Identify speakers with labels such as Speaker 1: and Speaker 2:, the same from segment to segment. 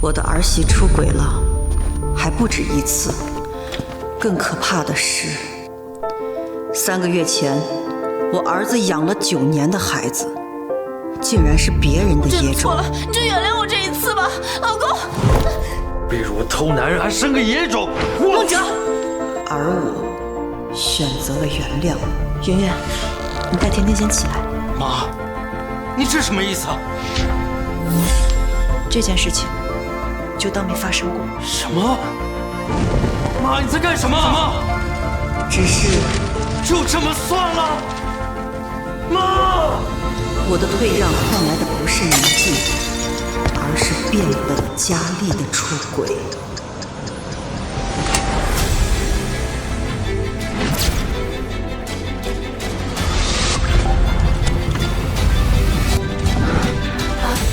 Speaker 1: 我的儿媳出轨了，还不止一次。更可怕的是，3个月前，我儿子养了9年的孩子，竟然是别人的野种。
Speaker 2: 错了，你就原谅我这一次吧，老公。
Speaker 3: 比如偷男人还生个野种，
Speaker 2: 孟哲，
Speaker 1: 而我选择了原谅。圆圆，你带甜甜先起来。
Speaker 3: 妈，你这什么意思啊？
Speaker 1: 这件事情就当没发生过。
Speaker 3: 什么？妈，你在干什么？
Speaker 1: 只是
Speaker 3: 就这么算了？妈，
Speaker 1: 我的退让换来的不是宁静，而是变本加厉的出轨。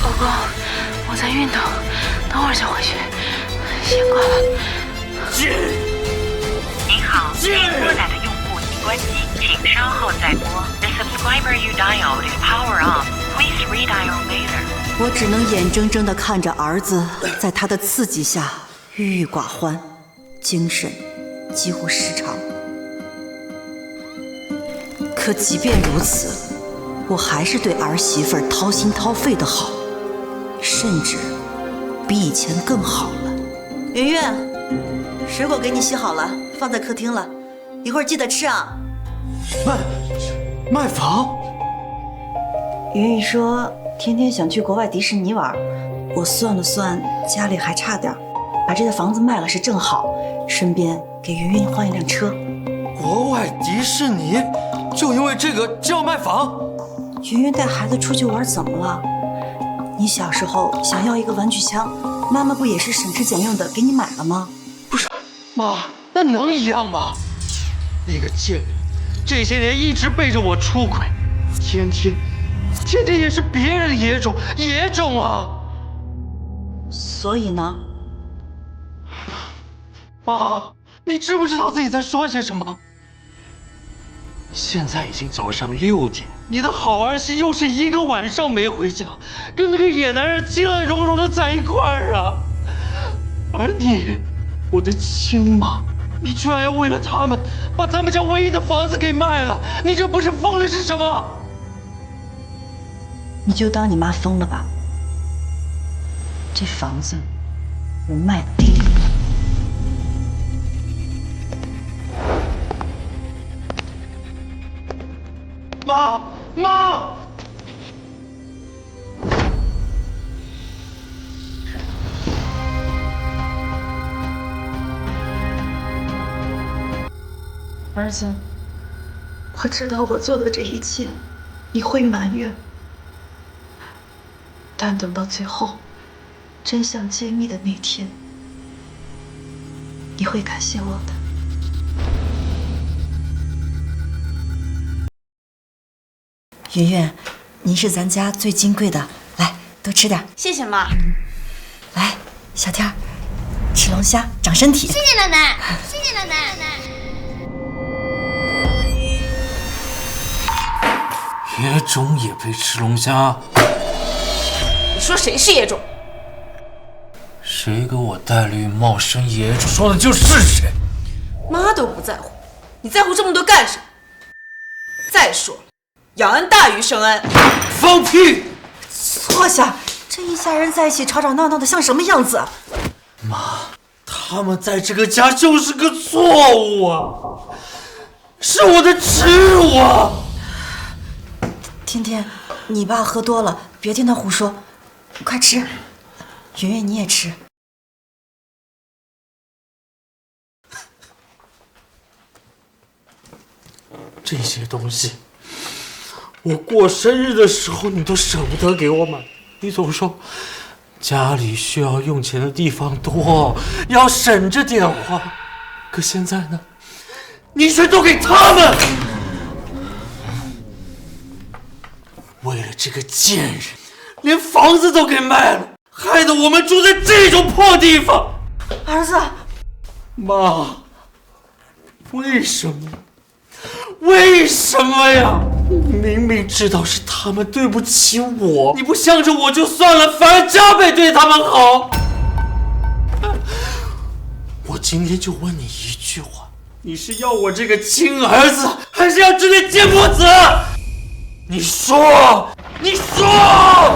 Speaker 2: 老公，我在运动，等会儿就回去，先挂了。
Speaker 4: 您好，您拨打的用户已关机，请稍后再拨。The subscriber you dialed is power off. Please redial later.
Speaker 1: 我只能眼睁睁地看着儿子在他的刺激下郁郁寡欢，精神几乎失常。可即便如此，我还是对儿媳妇儿掏心掏肺的好，甚至比以前更好了。圆圆，水果给你洗好了，放在客厅了，一会儿记得吃啊。
Speaker 3: 卖房？
Speaker 1: 圆圆说天天想去国外迪士尼玩，我算了算，家里还差点，把这个房子卖了是正好，顺便给圆圆换一辆车。
Speaker 3: 国外迪士尼？就因为这个就要卖房？
Speaker 1: 圆圆带孩子出去玩怎么了？你小时候想要一个玩具枪，妈妈不也是省吃俭用的给你买了吗？
Speaker 3: 不是，妈，那能一样吗？那个贱人这些年一直背着我出轨，天天也是别人的野种啊！
Speaker 1: 所以呢？
Speaker 3: 妈，你知不知道自己在说些什么？现在已经早上6点，你的好儿媳又是1个晚上没回家，跟那个野男人其乐融融的在一块儿啊！而你，我的亲妈，你居然要为了他们把咱们家唯一的房子给卖了，你这不是疯了是什么？
Speaker 1: 你就当你妈疯了吧。这房子我卖给你。
Speaker 3: 妈！
Speaker 1: 儿子，我知道我做的这一切你会埋怨，但等到最后真相揭秘的那天，你会感谢我的。圆圆，您是咱家最金贵的，来多吃点。
Speaker 2: 谢谢妈。
Speaker 1: 来，小天儿，吃龙虾长身体。
Speaker 2: 谢谢奶奶，谢谢奶奶。
Speaker 3: 野种也配吃龙虾？
Speaker 2: 你说谁是野种？
Speaker 3: 谁给我戴绿帽生野种，说的就是谁。
Speaker 2: 妈都不在乎，你在乎这么多干什么？再说了，养恩大于生恩。
Speaker 3: 放屁！
Speaker 1: 坐下，这一家人在一起吵吵闹闹的像什么样子？
Speaker 3: 妈，他们在这个家就是个错误啊，是我的耻辱啊！
Speaker 1: 天天，你爸喝多了，别听他胡说，快吃。圆圆，你也吃。
Speaker 3: 这些东西，我过生日的时候你都舍不得给我买，你总说家里需要用钱的地方多，要省着点花。可现在呢，你却都给他们。为了这个贱人，连房子都给卖了，害得我们住在这种破地方。
Speaker 1: 儿子，
Speaker 3: 妈，为什么？为什么呀？明明知道是他们对不起我，你不向着我就算了，反而加倍对他们好。今天就问你一句话，你是要我这个亲儿子，还是要这对贱母子？你说，你说！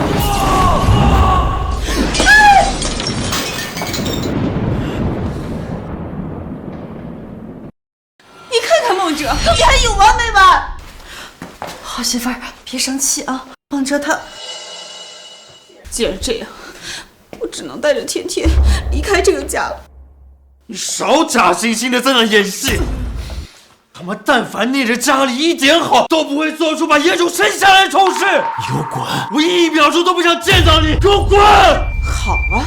Speaker 2: 你看看孟哲，你还有完没完？
Speaker 1: 好媳妇儿，别生气啊，孟哲他……
Speaker 2: 既然这样，我只能带着天天离开这个家了。
Speaker 3: 你少假惺惺的在那演戏！他妈，但凡念着家里一点好，都不会做出把野种生下来的丑事！你给我滚！我1秒钟都不想见到你！给我滚！
Speaker 2: 好啊，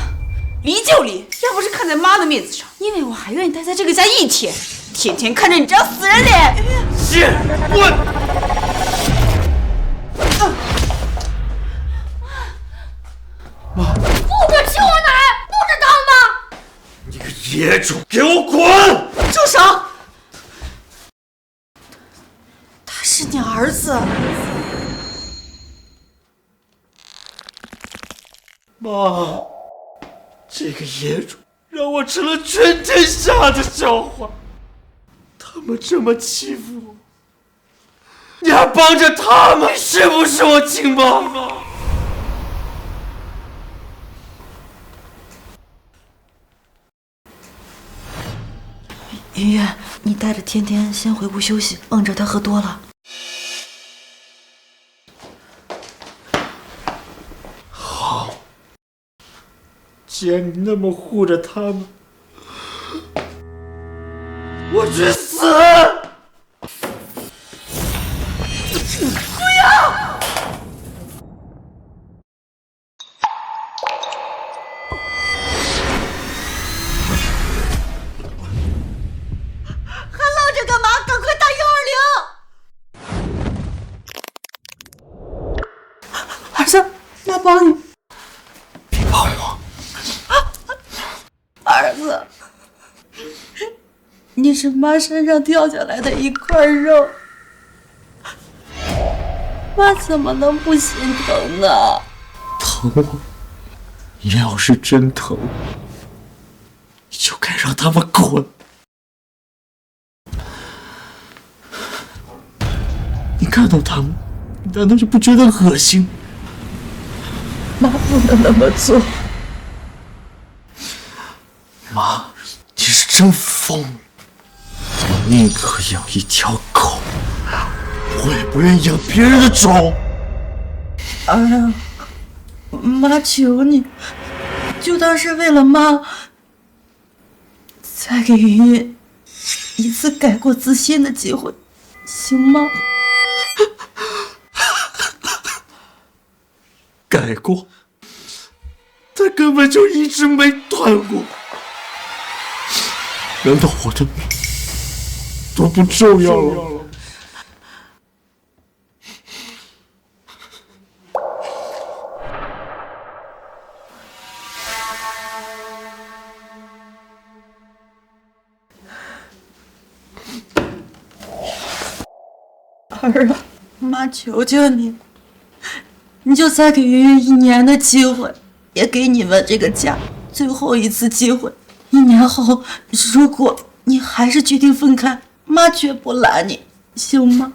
Speaker 2: 离就离，要不是看在妈的面子上，因为我还愿意待在这个家一天，天天看着你这张死人脸。
Speaker 3: 贱，滚！
Speaker 5: 不准亲我奶，不知道吗？
Speaker 3: 你个野种，给我滚！
Speaker 2: 住手！
Speaker 1: 他是你儿子。
Speaker 3: 妈，这个野种让我成了全天下的笑话。他们这么欺负我，你还帮着他们，你是不是我亲妈？
Speaker 1: 云月，你带着天天先回屋休息，梦哲他喝多了。
Speaker 3: 好，既然你那么护着他们，我去死！
Speaker 1: 干嘛？赶快打120！儿子，妈帮你。
Speaker 3: 别帮我！
Speaker 1: 儿子，你是妈身上掉下来的一块肉，妈怎么能不心疼呢？
Speaker 3: 疼我？你要是真疼，你就该让他们滚！你看到他们，你难道就不觉得恶心？
Speaker 1: 妈不能那么做。
Speaker 3: 妈，你是真疯了！我宁可养一条狗，我也不愿意养别人的种。
Speaker 1: 儿啊，妈求你，就当是为了妈，再给云云一次改过自新的机会，行吗？
Speaker 3: 改过，他根本就一直没断过。难道我的命都不重要了？
Speaker 1: 儿啊，妈求求你，你就再给云云1年的机会，也给你们这个家最后一次机会。1年后，如果你还是决定分开，妈绝不拦你，行吗？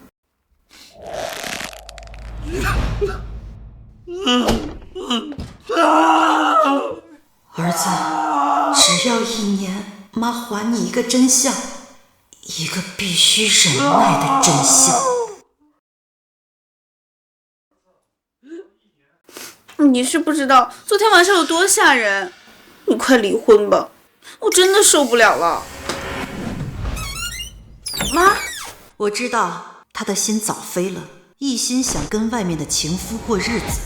Speaker 1: 儿子，只要1年，妈还你一个真相，一个必须忍耐的真相。
Speaker 2: 你是不知道昨天晚上有多吓人，你快离婚吧，我真的受不了了。妈，
Speaker 1: 我知道他的心早飞了，一心想跟外面的情夫过日子。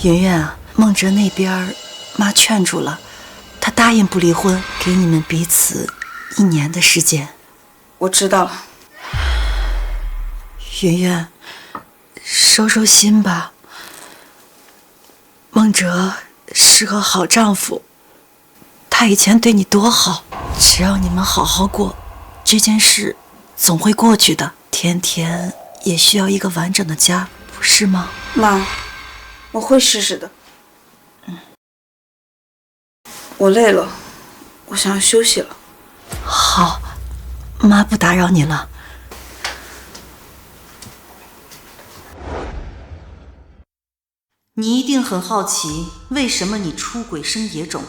Speaker 1: 云云啊，孟哲那边妈劝住了，他答应不离婚，给你们彼此1年的时间。
Speaker 2: 我知道了。
Speaker 1: 云云，收收心吧。孟哲是个好丈夫，他以前对你多好，只要你们好好过，这件事总会过去的。天天也需要一个完整的家，不是吗？
Speaker 2: 妈，我会试试的。我累了，我想要休息了。
Speaker 1: 好，妈不打扰你了。你一定很好奇，为什么你出轨生野种，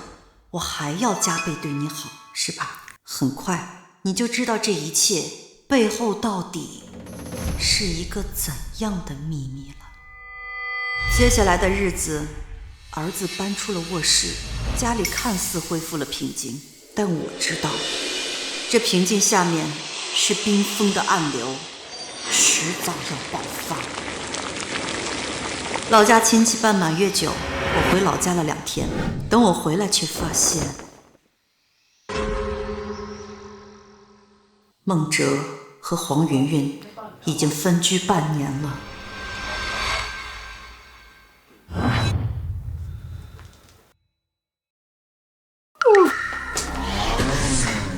Speaker 1: 我还要加倍对你好，是吧？很快你就知道这一切背后到底是一个怎样的秘密了。接下来的日子，儿子搬出了卧室，家里看似恢复了平静，但我知道，这平静下面是冰封的暗流，迟早要爆发。老家亲戚办满月酒，我回老家了2天，等我回来却发现，孟哲和黄云云已经分居半年了。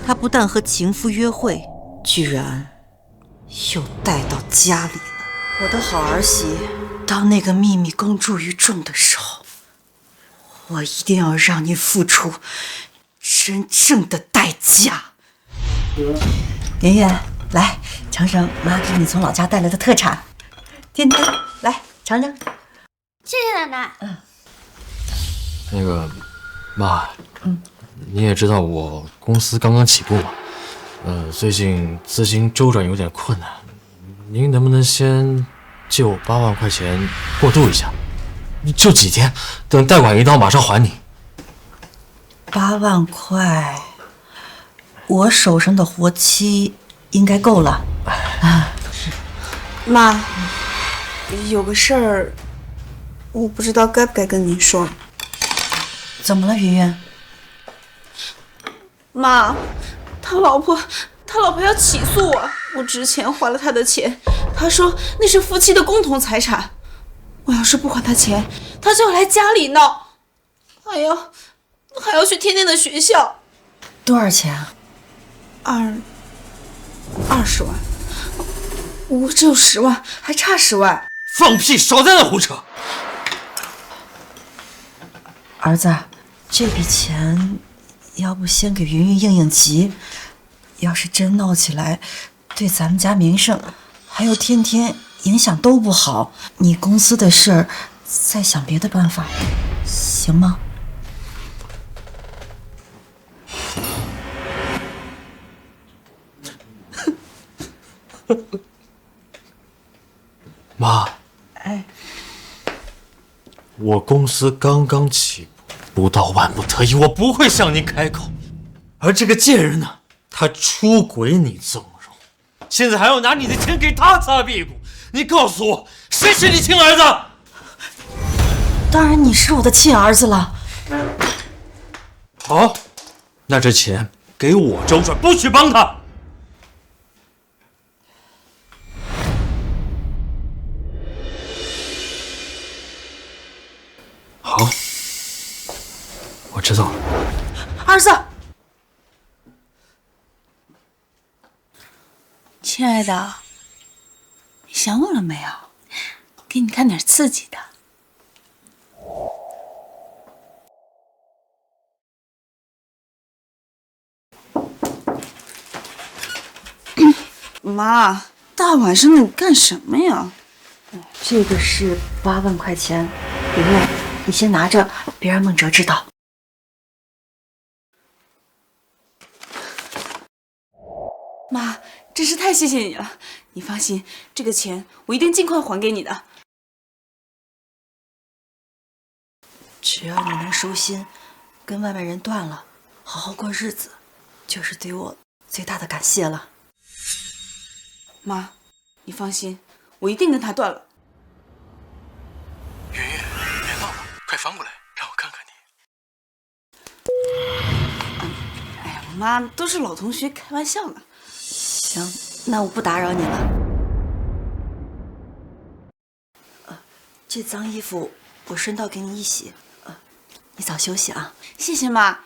Speaker 1: 他不但和情夫约会，居然又带到家里了。我的好儿媳，当那个秘密公诸于众的时候，我一定要让你付出真正的代价。圆圆，来尝尝妈给你从老家带来的特产。天天，来尝尝。
Speaker 5: 谢谢奶奶。
Speaker 3: 那个，妈，你也知道我公司刚刚起步嘛，最近资金周转有点困难，您能不能先借我8万块钱过渡一下？就几天，等贷款一到马上还你。
Speaker 1: 8万块，我手上的活期应该够了。
Speaker 2: 妈，有个事儿，我不知道该不该跟您说。
Speaker 1: 怎么了，云云？
Speaker 2: 妈，他老婆要起诉我，我之前还了他的钱，他说那是夫妻的共同财产，我要是不还他钱，他就要来家里闹，还要去天天的学校。
Speaker 1: 多少钱啊
Speaker 2: ？20万，我只有10万，还差10万。
Speaker 3: 放屁！少在那胡扯！
Speaker 1: 儿子，这笔钱要不先给云云应应急，要是真闹起来，对咱们家名声还有天天影响都不好。你公司的事儿，再想别的办法，行吗？
Speaker 3: 妈，我公司刚刚起步，不到万不得已，我不会向您开口。而这个贱人呢，她出轨你纵容，现在还要拿你的钱给她擦屁股。你告诉我，谁是你亲儿子？
Speaker 1: 当然你是我的亲儿子了。
Speaker 3: 好，那这钱给我周转，不许帮他。好，我知道了。
Speaker 2: 儿子，亲爱的，你想我了没有？给你看点刺激的。妈，大晚上的你干什么呀？
Speaker 1: 这个是8万块钱，云云，你先拿着，别让孟哲知道。
Speaker 2: 妈，真是太谢谢你了。你放心，这个钱我一定尽快还给你的。
Speaker 1: 只要你能收心，跟外面人断了，好好过日子，就是对我最大的感谢了。
Speaker 2: 妈，你放心，我一定跟他断了。
Speaker 3: 云云，别闹了，快翻过来，让我看看你。
Speaker 2: 哎呀，妈，都是老同学，开玩笑呢。
Speaker 1: 行，那我不打扰你了。这脏衣服我顺道给你一洗，你早休息啊。
Speaker 2: 谢谢妈。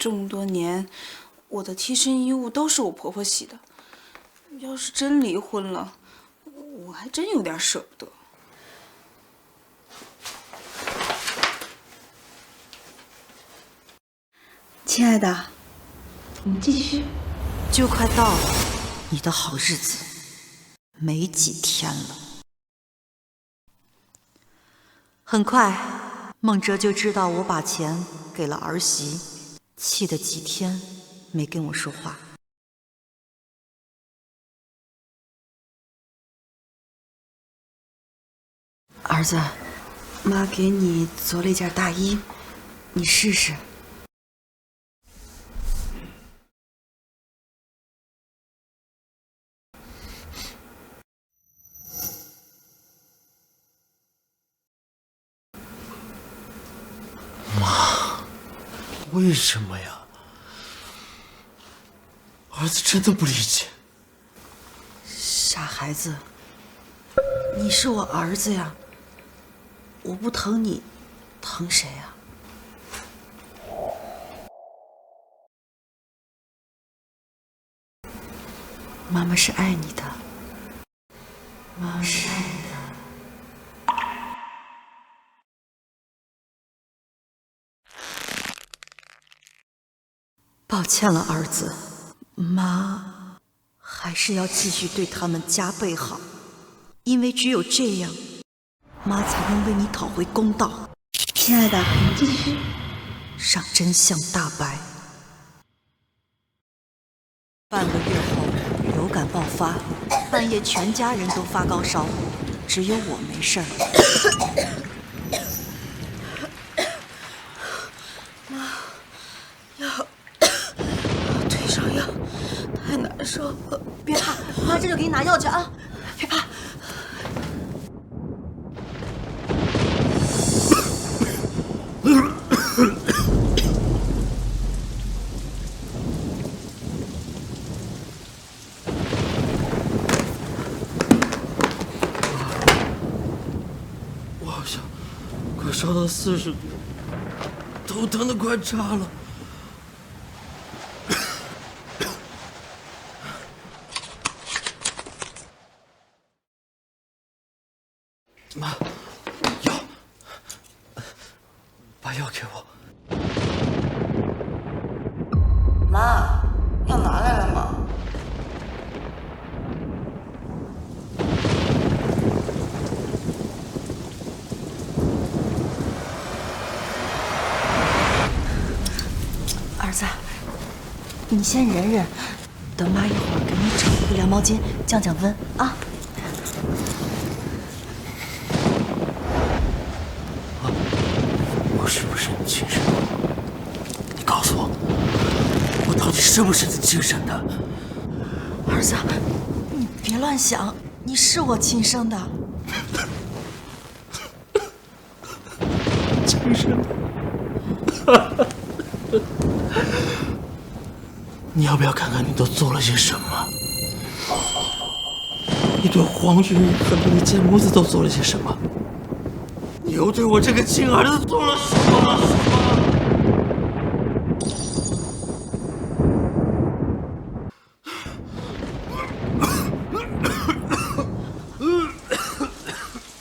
Speaker 2: 这么多年，我的贴身衣物都是我婆婆洗的。要是真离婚了，我还真有点舍不得。
Speaker 1: 亲爱的，你继续。就快到了，你的好日子没几天了。很快，孟哲就知道我把钱给了儿媳，气得几天没跟我说话。儿子，妈给你做了一件大衣，你试试。
Speaker 3: 为什么呀？儿子真的不理解。
Speaker 1: 傻孩子，你是我儿子呀，我不疼你，疼谁呀？妈妈是爱你的，妈妈是爱你的。抱歉了，儿子，妈还是要继续对他们加倍好，因为只有这样，妈才能为你讨回公道。亲爱的，你继续，让真相大白。半个月后，流感爆发，半夜全家人都发高烧，只有我没事儿。
Speaker 2: 太难受了，
Speaker 1: 别怕，妈这就给你拿药去啊！别怕。
Speaker 3: 我好像快烧到40度，头疼的快炸了。妈，药，把药给我。
Speaker 1: 妈，药拿来了吗？儿子，你先忍忍，等妈一会儿给你找一个凉毛巾，降降温啊。
Speaker 3: 我是不是你亲生的？你告诉我，我到底是不是你亲生的？
Speaker 1: 儿子，你别乱想，你是我亲生的。
Speaker 3: 亲生的。你要不要看看你都做了些什么？你对黄云云和那个贱母子都做了些什么？你又对我这个亲儿子做了什么？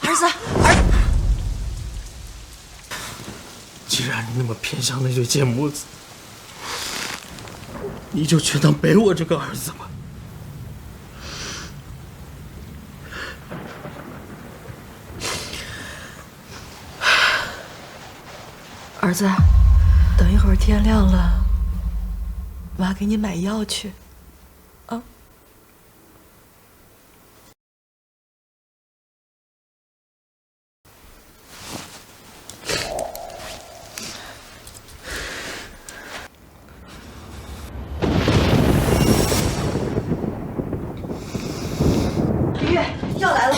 Speaker 1: 儿子，
Speaker 3: 既然你那么偏向那对贱母子，你就全当背我这个儿子吧。
Speaker 1: 儿子，等一会儿天亮了，妈给你买药去。啊。李月，药来了。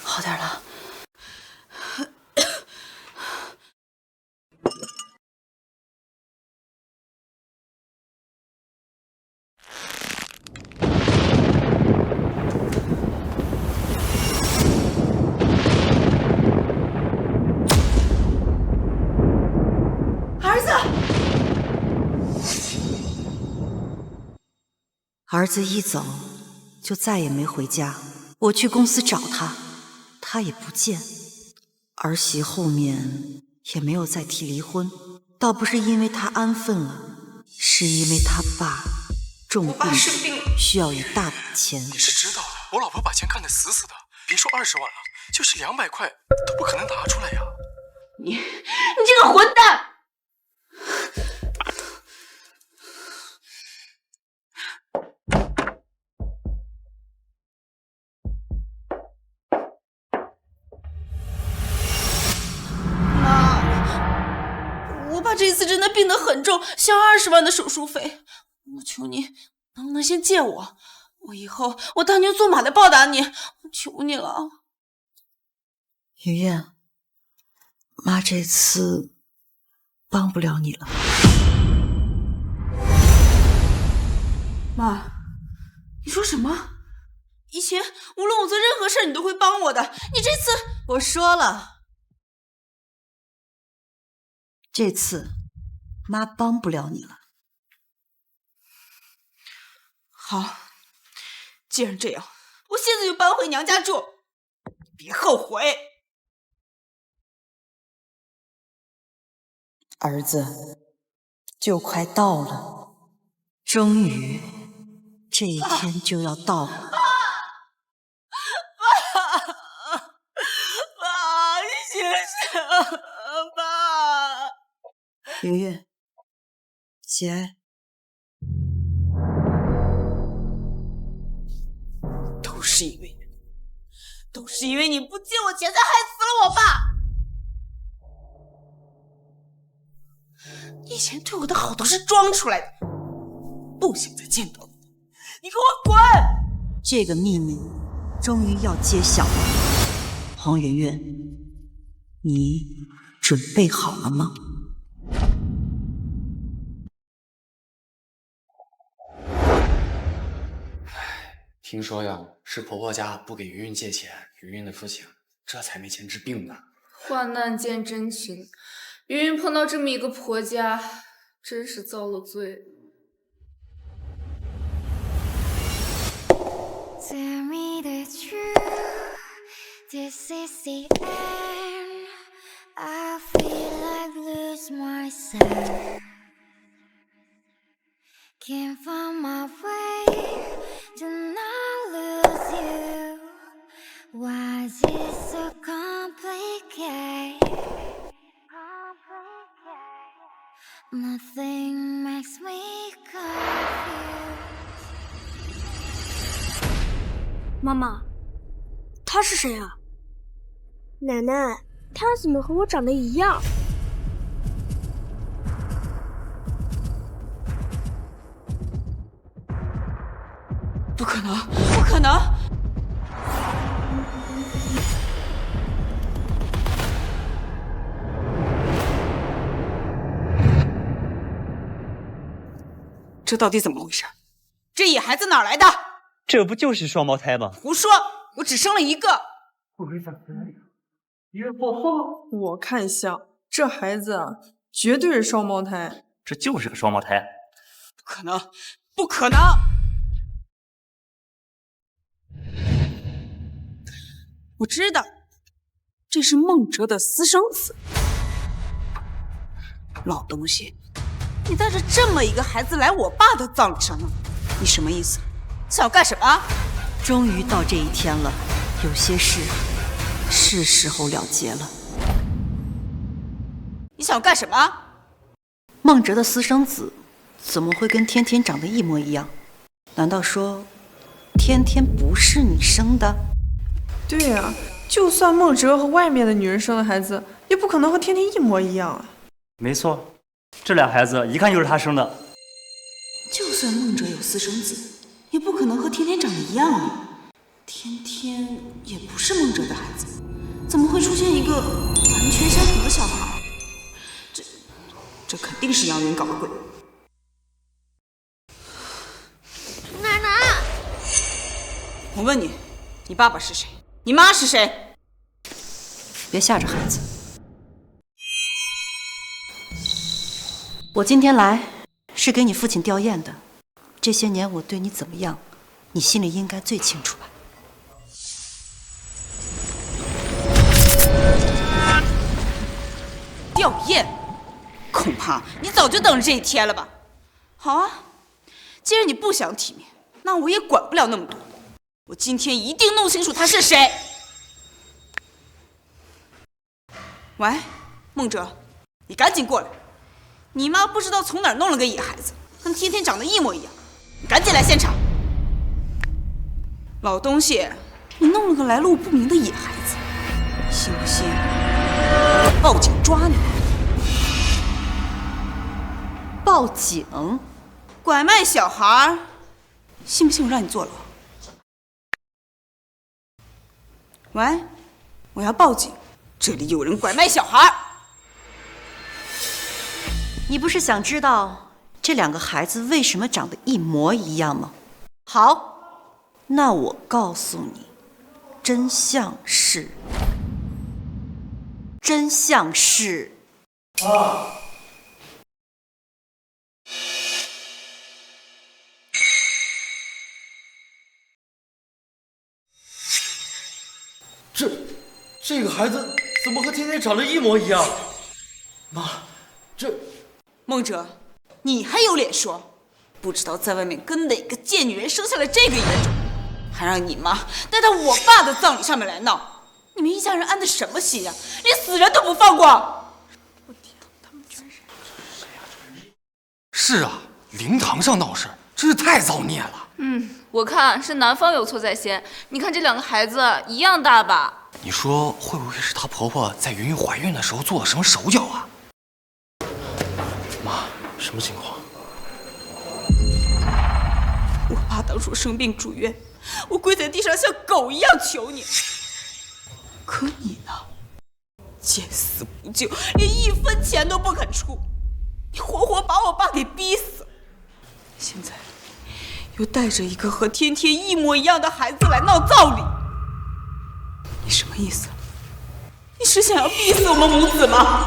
Speaker 1: 好点了。儿子一走就再也没回家，我去公司找他，他也不见。儿媳后面也没有再提离婚，倒不是因为他安分了，是因为他爸重病需要一大笔钱。
Speaker 6: 你是知道的，我老婆把钱看得死死的，别说20万了，就是200块都不可能拿出来呀。
Speaker 2: 你这个混蛋！我爸这一次真的病得很重，需要20万的手术费。我求你，能不能先借我？我以后我当牛做马的报答你，我求你了。
Speaker 1: 云云，妈这次帮不了你了。
Speaker 2: 妈，你说什么？以前无论我做任何事你都会帮我的，你这次……
Speaker 1: 我说了，这次妈帮不了你了。
Speaker 2: 好，既然这样，我现在就搬回娘家住，别后悔。
Speaker 1: 儿子就快到了，终于这一天就要到了。
Speaker 2: 爸，你醒醒，爸！
Speaker 1: 云云，节哀。
Speaker 2: 都是因为你不借我钱，才害死了我爸。你以前对我的好都是装出来的，不想再见到你，你给我滚！
Speaker 1: 这个秘密终于要揭晓了，黄圆圆，你准备好了吗？
Speaker 6: 听说呀，是婆婆家不给云云借钱，云云的父亲这才没钱治病呢。
Speaker 7: 患难见真情，云云碰到这么一个婆家，真是遭了罪。
Speaker 5: Tell me the truth, this is the end. I feel like lose myself. Can't find my way to not lose you. Why is it so complicated? Nothing makes me confused.
Speaker 8: 妈妈，他是谁啊？奶奶，他怎么和我长得一样？
Speaker 2: 不可能，不可能！这到底怎么回事？这野孩子哪来的？
Speaker 9: 这不就是双胞胎吗？
Speaker 2: 胡说！我只生了一个。
Speaker 10: 我看像，这孩子啊，绝对是双胞胎。
Speaker 9: 这就是个双胞胎。
Speaker 2: 不可能，不可能！我知道，这是孟哲的私生子。老东西，你带着这么一个孩子来我爸的葬礼上呢？你什么意思？想要干什么？
Speaker 1: 终于到这一天了，有些事是时候了结了。
Speaker 2: 你想要干什么？
Speaker 1: 孟哲的私生子怎么会跟天天长得一模一样？难道说天天不是你生的？
Speaker 10: 对呀，就算孟哲和外面的女人生的孩子，也不可能和天天一模一样啊。
Speaker 9: 没错，这俩孩子一看就是他生的。
Speaker 2: 就算孟哲有私生子，也不可能和天天长得一样啊。天天也不是孟哲的孩子，怎么会出现一个完全相同的小孩？这肯定是杨云搞的鬼。
Speaker 5: 奶奶，
Speaker 2: 我问你，你爸爸是谁？你妈是谁？
Speaker 1: 别吓着孩子。我今天来是给你父亲吊唁的，这些年我对你怎么样，你心里应该最清楚吧？
Speaker 2: 吊唁，恐怕你早就等着这一天了吧？好啊，既然你不想体面，那我也管不了那么多。我今天一定弄清楚他是谁。喂，孟哲，你赶紧过来！你妈不知道从哪儿弄了个野孩子，跟天天长得一模一样，你赶紧来现场！老东西，你弄了个来路不明的野孩子，信不信我报警抓你？
Speaker 1: 报警？
Speaker 2: 拐卖小孩，信不信我让你坐牢？喂，我要报警，这里有人拐卖小孩。
Speaker 1: 你不是想知道这2个孩子为什么长得一模一样吗？好，那我告诉你，真相是
Speaker 3: 这个孩子怎么和天天长得一模一样？妈，
Speaker 2: 孟哲，你还有脸说？不知道在外面跟哪个贱女人生下了这个野种，还让你妈带到我爸的葬礼上面来闹，你们一家人安的什么心呀？连死人都不放过！我天，他们居然
Speaker 6: 是啊，灵堂上闹事，真是太造孽了。
Speaker 7: 我看是男方有错在先。你看这2个孩子一样大吧？
Speaker 6: 你说会不会是她婆婆在云云怀孕的时候做了什么手脚啊？妈，什么情况？
Speaker 2: 我爸当初生病住院，我跪在地上像狗一样求你，可你呢，见死不救，连1分钱都不肯出，你活活把我爸给逼死，现在又带着一个和天天一模一样的孩子来闹葬礼，你什么意思？你是想要逼死我们母子吗？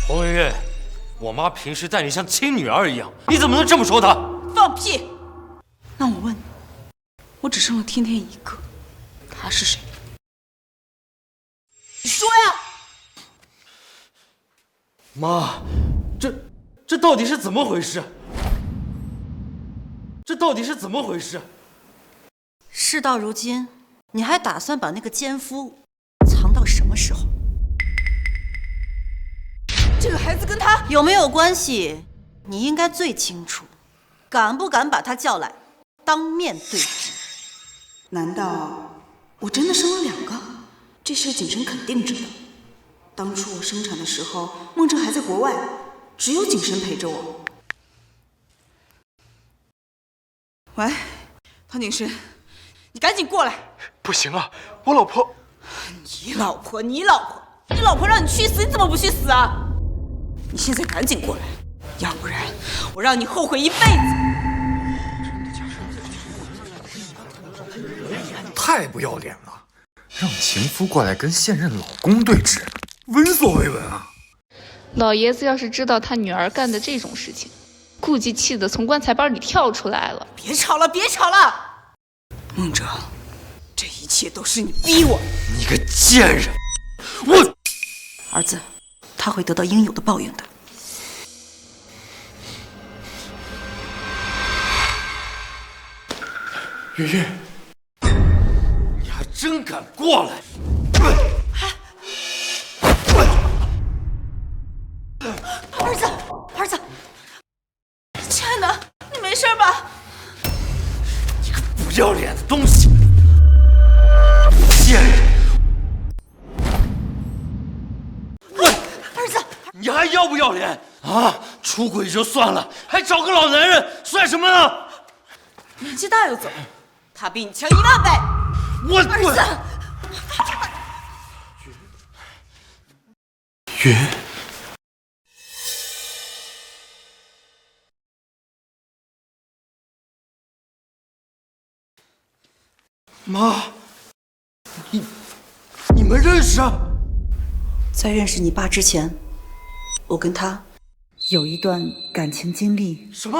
Speaker 3: 黄圆圆，我妈平时待你像亲女儿一样，你怎么能这么说她？
Speaker 2: 放屁！那我问你，我只生了天天一个，他是谁？你说呀！
Speaker 3: 妈，这到底是怎么回事？
Speaker 1: 事到如今，你还打算把那个奸夫藏到什么时候？
Speaker 2: 这个孩子跟他
Speaker 1: 有没有关系？你应该最清楚。敢不敢把他叫来，当面对质？
Speaker 2: 难道我真的生了2个？这事景深肯定知道。当初我生产的时候，孟哲还在国外，只有景深陪着我。喂，唐景深，你赶紧过来！
Speaker 6: 不行啊，我老婆……
Speaker 2: 你老婆让你去死，你怎么不去死啊？你现在赶紧过来，要不然我让你后悔一辈子！
Speaker 6: 太不要脸了，让情夫过来跟现任老公对峙，闻所未闻啊！
Speaker 7: 老爷子要是知道他女儿干的这种事情，估计气得从棺材板里跳出来了。
Speaker 2: 别吵了，孟哲，这一切都是你逼我！
Speaker 3: 你个贱人！我
Speaker 1: 儿子，他会得到应有的报应的。
Speaker 3: 云云，你还真敢过来！
Speaker 1: 儿子，
Speaker 2: 亲爱的，你没事吧？
Speaker 3: 你个不要脸的东西！贱人！喂，
Speaker 1: 儿子，
Speaker 3: 你还要不要脸啊？出轨就算了，还找个老男人，算什么呢？
Speaker 2: 年纪大又怎么？他比你强1万倍！
Speaker 3: 我
Speaker 2: 儿子，
Speaker 3: 云，妈，你们认识？
Speaker 1: 在认识你爸之前，我跟他有一段感情经历。
Speaker 3: 什么？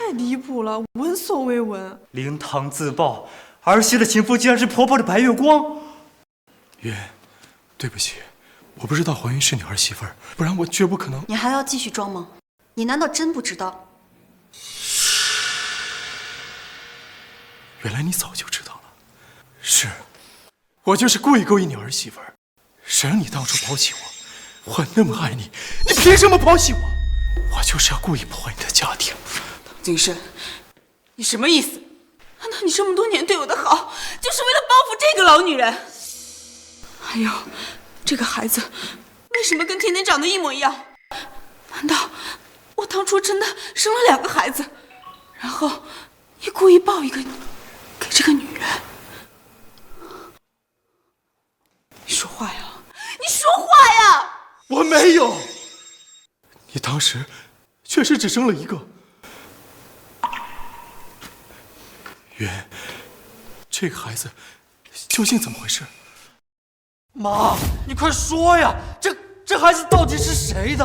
Speaker 10: 太离谱了，闻所未闻。
Speaker 9: 灵堂自爆，儿媳的情妇竟然是婆婆的白月光。
Speaker 11: 云，对不起，我不知道怀孕是你儿媳妇儿，不然我绝不可能。
Speaker 1: 你还要继续装吗？你难道真不知道？
Speaker 11: 原来你早就知道了。是，我就是故意勾引你儿媳妇儿，谁让你当初抛弃我？我那么爱你，你凭什么抛弃我？我就是要故意破坏你的家庭。
Speaker 2: 景深，你什么意思？难道你这么多年对我的好，就是为了报复这个老女人？还有，这个孩子为什么跟甜甜长得一模一样？难道我当初真的生了2个孩子，然后你故意抱一个给这个女人？你说话呀！你说话呀！
Speaker 11: 我没有，你当时确实只生了1个。云，这个孩子究竟怎么回事？
Speaker 3: 妈，你快说呀！这孩子到底是谁的？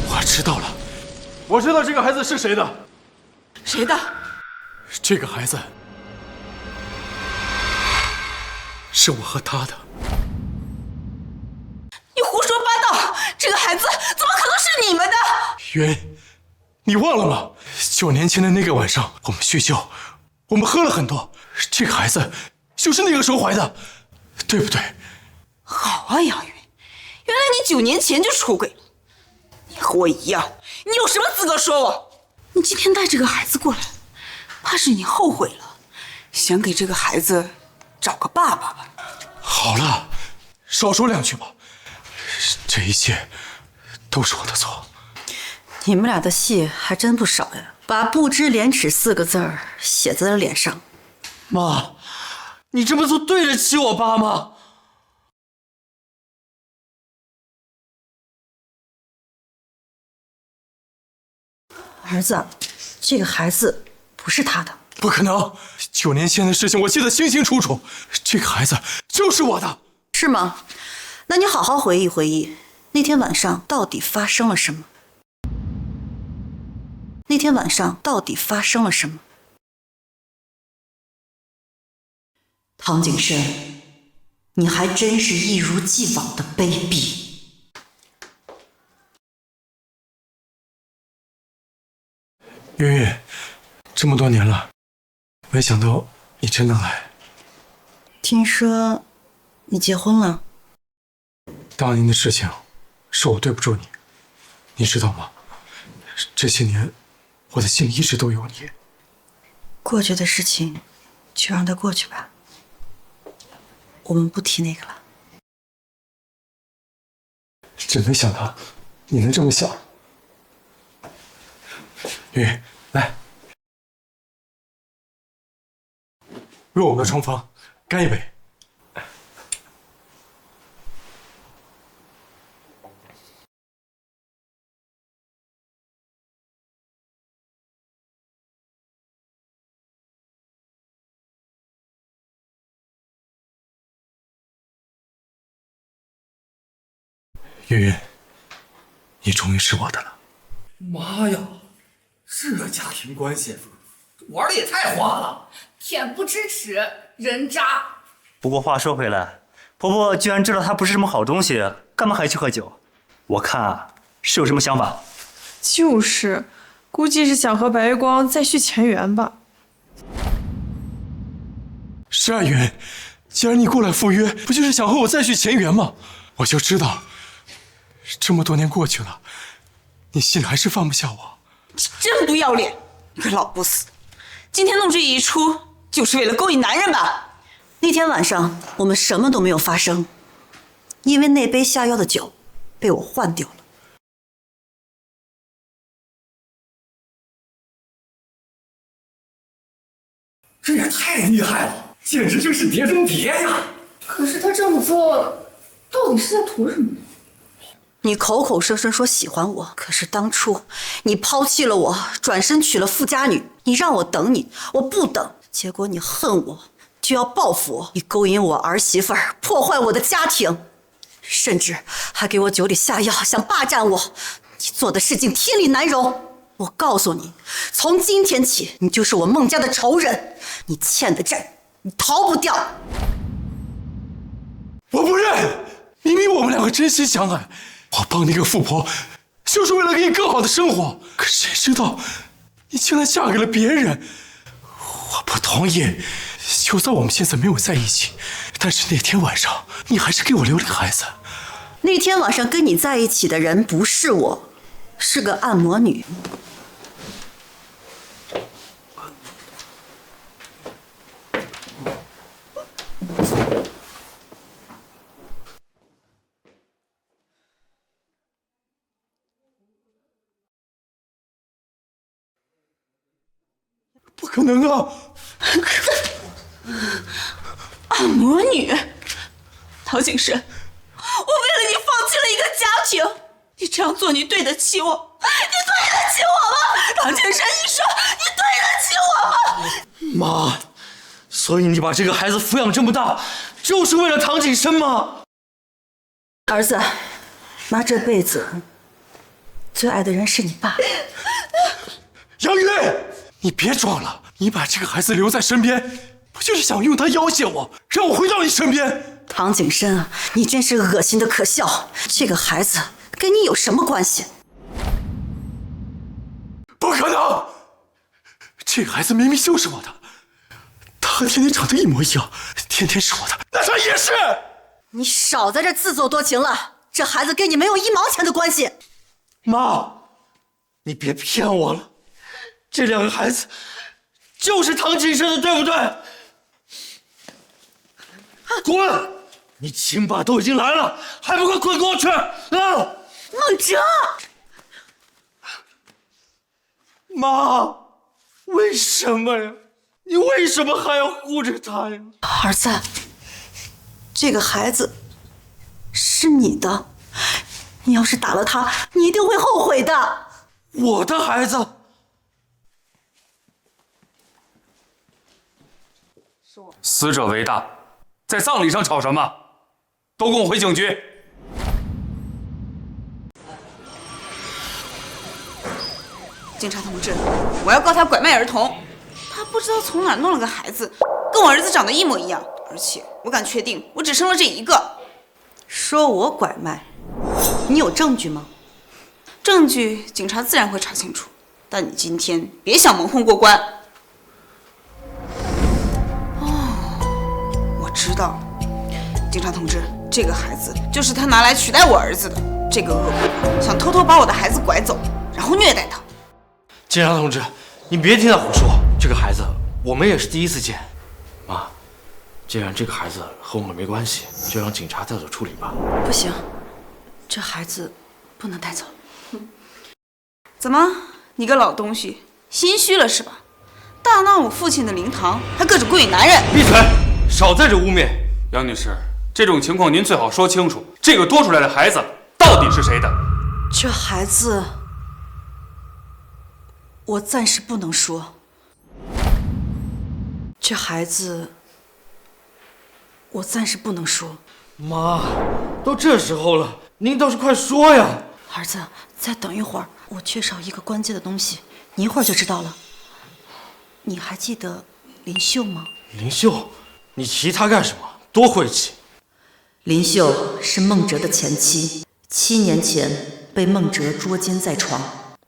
Speaker 11: 我知道了，我知道这个孩子是谁的。
Speaker 2: 谁的？
Speaker 11: 这个孩子是我和他的。
Speaker 2: 你胡说八道！这个孩子怎么可能是你们的？
Speaker 11: 云，你忘了吗？9年前的那个晚上，我们叙旧，我们喝了很多，这个孩子就是那个时候怀的，对不对？
Speaker 2: 好啊，杨云，原来你9年前就出轨了。你和我一样，你有什么资格说我？你今天带这个孩子过来，怕是你后悔了，想给这个孩子找个爸爸吧？
Speaker 11: 好了，少说2句吧。这一切都是我的错。
Speaker 1: 你们俩的戏还真不少呀，把不知廉耻4个字儿写在了脸上。
Speaker 3: 妈，你这么做对得起我爸吗？
Speaker 1: 儿子，这个孩子不是他的。
Speaker 11: 不可能！9年前的事情我记得清清楚楚，这个孩子就是我的。
Speaker 1: 是吗？那你好好回忆回忆，那天晚上到底发生了什么？那天晚上到底发生了什么？唐景深，你还真是一如既往的卑鄙。
Speaker 11: 云云，这么多年了，没想到你真能来。
Speaker 1: 听说你结婚了？
Speaker 11: 当年的事情是我对不住你，你知道吗？这些年我的心里一直都有你。
Speaker 1: 过去的事情就让它过去吧，我们不提那个了。
Speaker 11: 真没想到你能这么想。云云，来，为我们的双方干一杯。云云，你终于是我的了。
Speaker 6: 妈呀，这家庭关系玩的也太花了！
Speaker 7: 恬不知耻，人渣！
Speaker 9: 不过话说回来，婆婆居然知道他不是什么好东西，干嘛还去喝酒？我看啊，是有什么想法。
Speaker 10: 就是，估计是想和白月光再续前缘吧。
Speaker 11: 是啊，云，既然你过来赴约，不就是想和我再续前缘吗？我就知道，这么多年过去了，你心里还是放不下我。
Speaker 2: 真不要脸！你个老不死，今天弄这一出就是为了勾引男人吧？
Speaker 1: 那天晚上我们什么都没有发生，因为那杯下药的酒被我换掉了。
Speaker 6: 这也太厉害了，简直就是碟中谍呀！
Speaker 7: 可是他这么做，到底是在图什么呢？
Speaker 1: 你口口声声说喜欢我，可是当初你抛弃了我，转身娶了富家女，你让我等你，我不等，结果你恨我，就要报复我，你勾引我儿媳妇儿，破坏我的家庭，甚至还给我酒里下药，想霸占我。你做的事情天理难容。我告诉你，从今天起，你就是我孟家的仇人，你欠的债，你逃不掉。
Speaker 11: 我不认！明明我们两个真心相爱，我帮那个富婆，就是为了给你更好的生活。可谁知道，你竟然嫁给了别人！我不同意。就算我们现在没有在一起，但是那天晚上，你还是给我留了个孩子。
Speaker 1: 那天晚上跟你在一起的人不是我，是个按摩女。
Speaker 11: 不可能啊！
Speaker 2: 按摩女，陶景深，我为了你放弃了一个家庭，你这样做，你对得起我？你对得起我吗？陶景深，你说你对得起我吗？
Speaker 3: 妈，所以你把这个孩子抚养这么大，就是为了唐景深吗？
Speaker 1: 儿子，妈这辈子最爱的人是你爸。
Speaker 11: 杨云，你别装了，你把这个孩子留在身边，不就是想用他要挟我，让我回到你身边？
Speaker 1: 唐景深啊，你真是恶心的可笑！这个孩子跟你有什么关系？
Speaker 11: 不可能！这个孩子明明就是我的，他和天天长得一模一样，天天是我的，那他也是！
Speaker 1: 你少在这自作多情了，这孩子跟你没有1毛钱的关系。
Speaker 3: 妈，你别骗我了，这2个孩子就是唐景深的，对不对？滚！你亲爸都已经来了，还不快滚过去啊！
Speaker 1: 孟哲，
Speaker 3: 妈，为什么呀？你为什么还要护着他呀？
Speaker 1: 儿子，这个孩子是你的，你要是打了他，你一定会后悔的。
Speaker 3: 我的孩子？
Speaker 12: 死者为大，在葬礼上吵什么？都跟我回警局。
Speaker 2: 警察同志，我要告他拐卖儿童。他不知道从哪弄了个孩子，跟我儿子长得一模一样，而且我敢确定，我只生了这一个。
Speaker 1: 说我拐卖，你有证据吗？
Speaker 2: 证据警察自然会查清楚，但你今天别想蒙混过关。我知道了，警察同志，这个孩子就是他拿来取代我儿子的。这个恶婆想偷偷把我的孩子拐走，然后虐待他。
Speaker 3: 警察同志，你别听他胡说，这个孩子我们也是第一次见。妈，既然这个孩子和我们没关系，就让警察带走处理吧。
Speaker 1: 不行，这孩子不能带走。
Speaker 2: 怎么，你个老东西，心虚了是吧？大闹我父亲的灵堂，还各种勾引男人！
Speaker 12: 闭嘴，少在这污蔑。杨女士，这种情况您最好说清楚，这个多出来的孩子到底是谁的？
Speaker 1: 这孩子，我暂时不能说。这孩子，我暂时不能说。
Speaker 3: 妈，都这时候了，您倒是快说呀！
Speaker 1: 儿子，再等一会儿，我缺少一个关键的东西，你一会儿就知道了。你还记得林秀吗？
Speaker 3: 林秀，你提她干什么？多晦气！
Speaker 1: 林秀是孟哲的前妻，7年前被孟哲捉奸在床，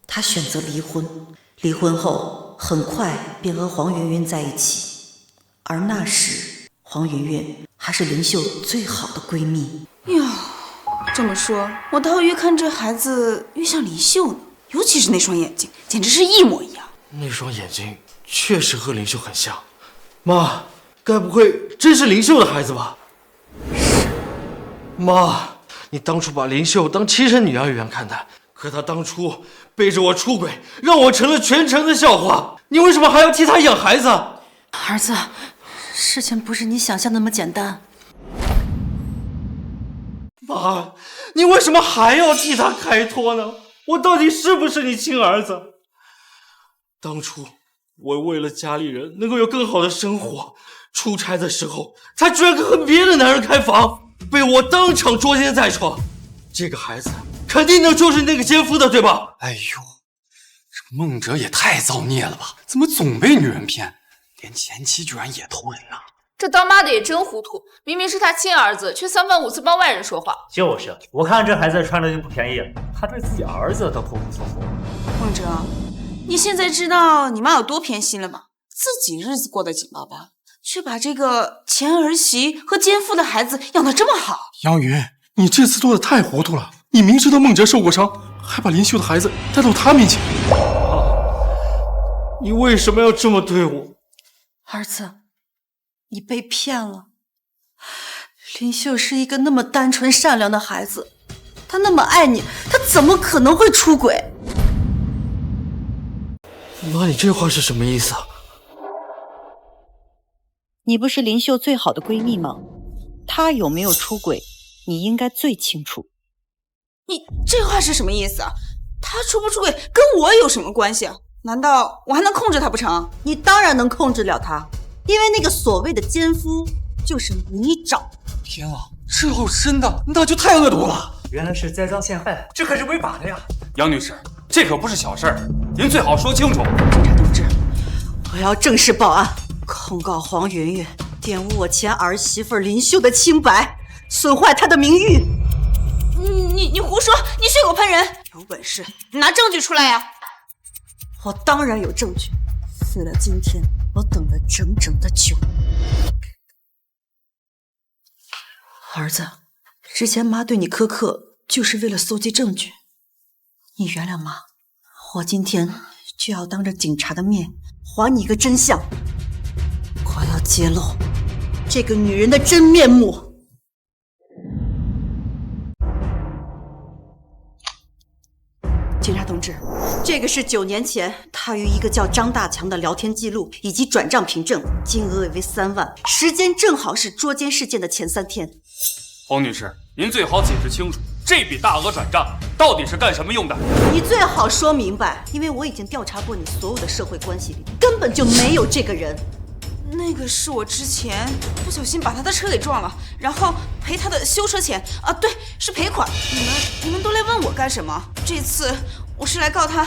Speaker 1: 她选择离婚。离婚后，很快便和黄云云在一起，而那时黄云云还是林秀最好的闺蜜。
Speaker 2: 哟，这么说，我倒越看这孩子越像林秀呢，尤其是那双眼睛，简直是一模一样。
Speaker 3: 那双眼睛确实和林秀很像。妈，该不会真是林秀的孩子吧？是。妈，你当初把林秀当亲生女儿一样看待，可她当初背着我出轨，让我成了全城的笑话。你为什么还要替她养孩子？
Speaker 1: 儿子，事情不是你想象那么简单。
Speaker 3: 妈，你为什么还要替她开脱呢？我到底是不是你亲儿子？当初我为了家里人能够有更好的生活，出差的时候他居然和别的男人开房，被我当场捉奸在床。这个孩子肯定能捉住那个奸夫的，对吧？
Speaker 6: 哎呦，这孟哲也太造孽了吧！怎么总被女人骗？连前妻居然也偷人了。
Speaker 7: 这当妈的也真糊涂，明明是他亲儿子，却三番五次帮外人说话。
Speaker 9: 就是，我看这孩子穿的就不便宜，他对自己儿子都抠抠搜搜。
Speaker 2: 孟哲，你现在知道你妈有多偏心了吗？自己日子过得紧巴巴，却把这个前儿媳和奸夫的孩子养得这么好。
Speaker 11: 杨云，你这次做的太糊涂了！你明知道孟哲受过伤，还把林秀的孩子带到他面前。
Speaker 3: 你为什么要这么对我？
Speaker 1: 儿子，你被骗了。林秀是一个那么单纯善良的孩子，他那么爱你，他怎么可能会出轨？
Speaker 3: 妈，你这话是什么意思啊？
Speaker 1: 你不是林秀最好的闺蜜吗？她有没有出轨，你应该最清楚。
Speaker 2: 你这话是什么意思啊？她出不出轨跟我有什么关系啊？难道我还能控制她不成？
Speaker 1: 你当然能控制了她，因为那个所谓的奸夫就是你找的。
Speaker 6: 天啊，这要是真的，那就太恶毒了！
Speaker 9: 原来是栽赃陷害，这可是违法的呀！
Speaker 12: 杨女士，这可不是小事儿，您最好说清楚。
Speaker 1: 警察同志，我要正式报案，控告黄云云玷污我前儿媳妇林秀的清白，损坏她的名誉。
Speaker 2: 你胡说！你血口喷人！有本事你拿证据出来呀！
Speaker 1: 我当然有证据，为了今天，我等了整整的9年。儿子，之前妈对你苛刻，就是为了搜集证据。你原谅妈，我今天就要当着警察的面还你一个真相。我要揭露这个女人的真面目。警察同志，这个是9年前他与一个叫张大强的聊天记录以及转账凭证，金额为3万，时间正好是捉奸事件的前3天。
Speaker 12: 黄女士，您最好解释清楚，这笔大额转账到底是干什么用的？
Speaker 1: 你最好说明白，因为我已经调查过你所有的社会关系里，根本就没有这个人。
Speaker 2: 那个是我之前不小心把他的车给撞了，然后赔他的修车钱啊，对，是赔款。你们都来问我干什么？这次我是来告他